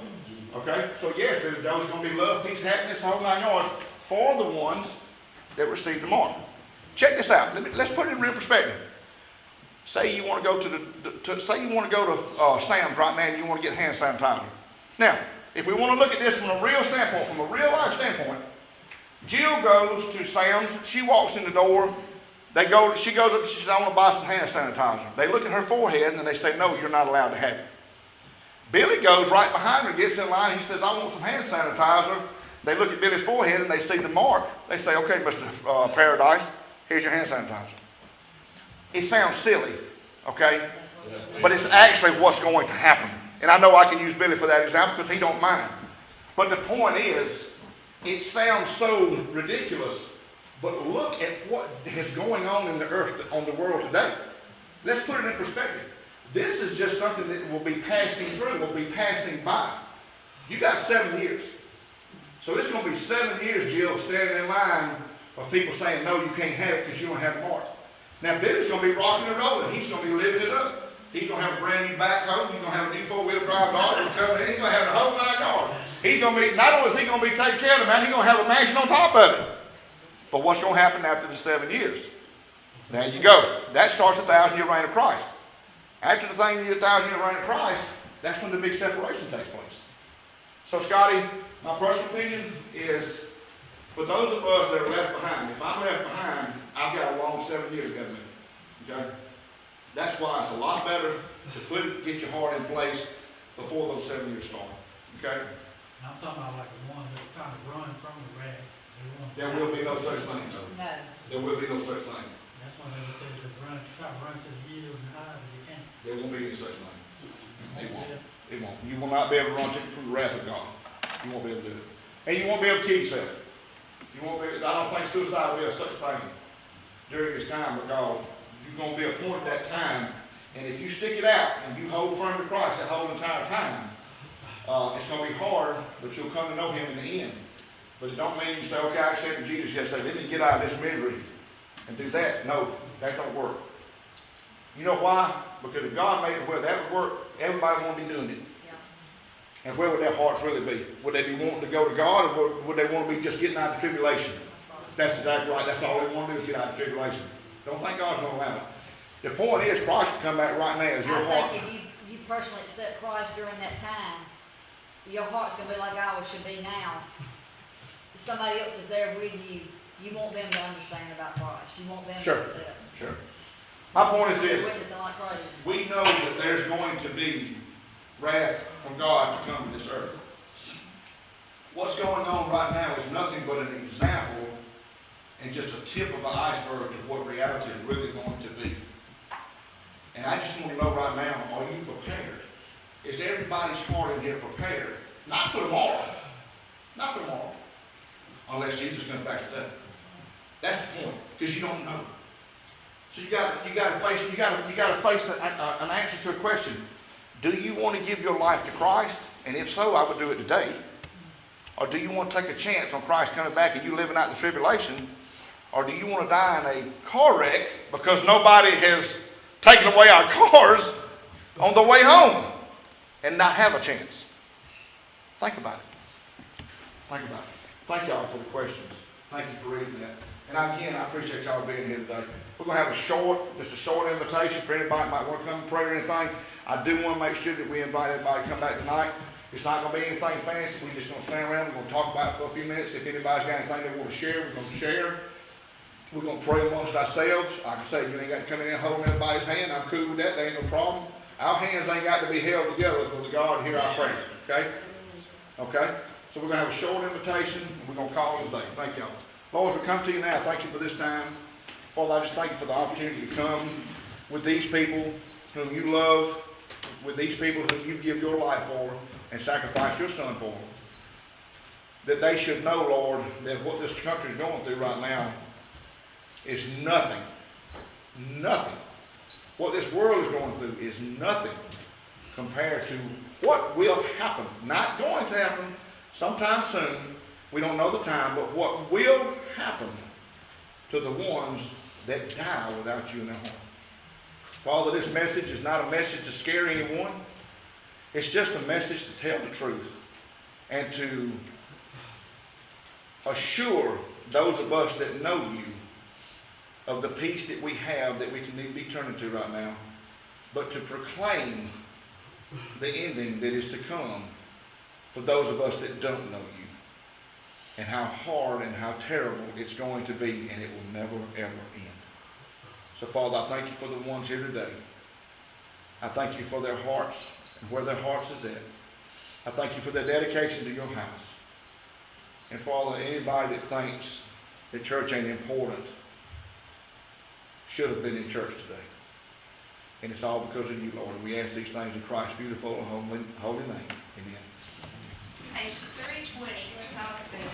Okay? So yes, there's going to be love, peace, happiness, the whole 9 yards for the ones that receive the mark. Check this out. Let's put it in real perspective. Say you want to go to Sam's right now and you want to get hand sanitizer. Now, if we want to look at this from a real standpoint, from a real life standpoint, Jill goes to Sam's. She walks in the door. She goes up. She says, "I want to buy some hand sanitizer." They look at her forehead and they say, "No, you're not allowed to have it." Billy goes right behind her, gets in line. He says, "I want some hand sanitizer." They look at Billy's forehead and they see the mark. They say, "Okay, Mr. Paradise, here's your hand sanitizer." It sounds silly, okay? But it's actually what's going to happen. And I know I can use Billy for that example because he don't mind. But the point is, it sounds so ridiculous, but look at what is going on in the earth, on the world today. Let's put it in perspective. This is just something that will be passing through, will be passing by. You got 7 years. So it's going to be 7 years, Jill, standing in line of people saying, "No, you can't have it because you don't have a mark." Now, Billy's going to be rocking and rolling. He's going to be living it up. He's going to have a brand new backhoe. He's going to have a new 4-wheel drive auto coming in. He's going to have the whole 9 yards. He's going to be, not only is he going to be taking care of the man, he's going to have a mansion on top of it. But what's going to happen after the 7 years? There you go. That starts the 1,000-year reign of Christ. After the 1,000-year reign of Christ, that's when the big separation takes place. So, Scotty, my personal opinion is, for those of us that are left behind, if I'm left behind, I've got a long 7 years ahead of me. Okay? That's why it's a lot better to get your heart in place before those 7 years start. Okay? I'm talking about like the ones that are trying to run from the wrath. There will be no such thing. No. There will be no such thing. That's why they say to run, try to run to the hills and hide if you can. There won't be any such thing. It won't. It won't. You will not be able to run from the wrath of God. You won't be able to do it. And you won't be able to kill yourself. You won't be. I don't think suicide will be a such thing during this time, because you're going to be appointed that time, and if you stick it out and you hold firm to Christ that whole entire time, it's going to be hard, but you'll come to know Him in the end. But it don't mean you say, "Okay, I accepted Jesus yesterday. Let me get out of this misery and do that." No, that don't work. You know why? Because if God made it where that would work, everybody would want to be doing it. Yeah. And where would their hearts really be? Would they be wanting to go to God, or would they want to be just getting out of the tribulation? That's exactly right. That's all they want to do is get out of the tribulation. Don't think God's going to allow it. The point is, Christ will come back right now as your heart. I think if you personally accept Christ during that time, your heart's going to be like ours should be now. If somebody else is there with you, you want them to understand about Christ. You want them to accept. Sure. My point is this. Witnessing like crazy. We know that there's going to be wrath from God to come to this earth. What's going on right now is nothing but an example and just a tip of the iceberg to what reality is really going to be. And I just want to know right now, are you prepared? Is everybody's heart in here prepared? Not for tomorrow. Not for tomorrow. Unless Jesus comes back today. That's the point, because you don't know. So you got to face an answer to a question. Do you want to give your life to Christ? And if so, I would do it today. Or do you want to take a chance on Christ coming back and you living out the tribulation? Or do you want to die in a car wreck because nobody has taken away our cars on the way home and not have a chance? Think about it. Think about it. Thank y'all for the questions. Thank you for reading that. And again, I appreciate y'all being here today. We're gonna have just a short invitation for anybody that might want to come and pray or anything. I do want to make sure that we invite everybody to come back tonight. It's not gonna be anything fancy. We're just gonna stand around. We're gonna talk about it for a few minutes. If anybody's got anything they want to share, we're gonna share. We're gonna pray amongst ourselves. Like I say, you ain't got to come in and hold anybody's hand. I'm cool with that. There ain't no problem. Our hands ain't got to be held together for the God to hear our prayer. Okay? Okay? So we're gonna have a short invitation, and we're gonna call it a day. Thank y'all. Lord, as we come to you now, thank you for this time. Father, I just thank you for the opportunity to come with these people whom you love, with these people whom you give your life for and sacrificed your son for. That they should know, Lord, that what this country is going through right now is nothing. Nothing. What this world is going through is nothing compared to what will happen. Not going to happen sometime soon. We don't know the time, but what will happen to the ones that die without you in their home. Father, this message is not a message to scare anyone. It's just a message to tell the truth and to assure those of us that know you of the peace that we have that we can be turning to right now, but to proclaim the ending that is to come for those of us that don't know you, and how hard and how terrible it's going to be, and it will never, ever end. So, Father, I thank you for the ones here today. I thank you for their hearts and where their hearts is at. I thank you for their dedication to your house. And, Father, anybody that thinks that church ain't important should have been in church today. And it's all because of you, Lord. And we ask these things in Christ's beautiful and holy name. Amen. Page 320, let's all stand.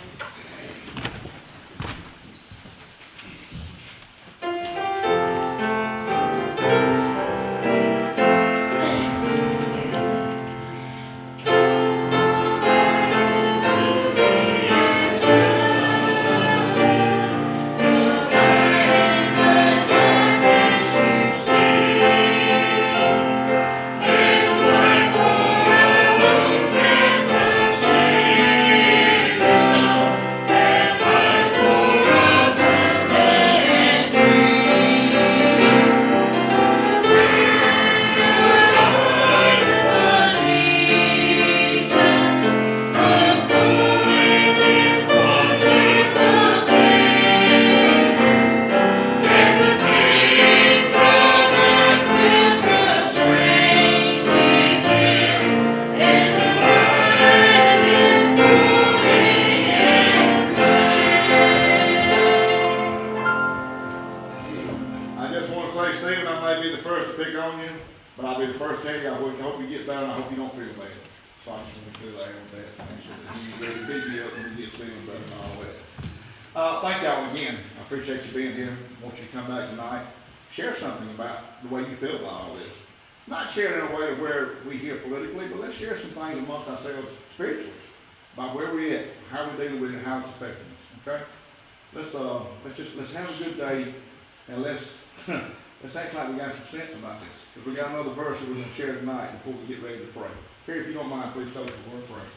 Thank y'all again. I appreciate you being here. I want you to come back tonight. Share something about the way you feel about all this. Not share it in a way to where we hear politically, but let's share some things amongst ourselves spiritually about where we're at, how we're dealing with it, and how it's affecting us. Okay? Let's have a good day, and let's act like we got some sense about this. Because we got another verse that we're going to share tonight before we get ready to pray. Here, if you don't mind, please tell us the word prayer.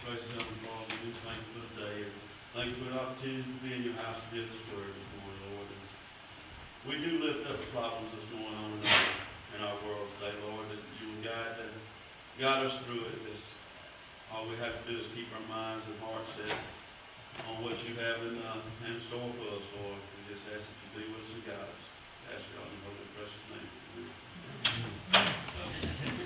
Praise the Lord, we thank you for the day. Thank you for the opportunity to be in your house to hear this word this morning, Lord. And we do lift up the problems that's going on in our world today, Lord, that you will guide us through it. All we have to do is keep our minds and hearts set on what you have in store for us, Lord. We just ask that you be with us and guide us. Ask God in the holy precious name. Amen.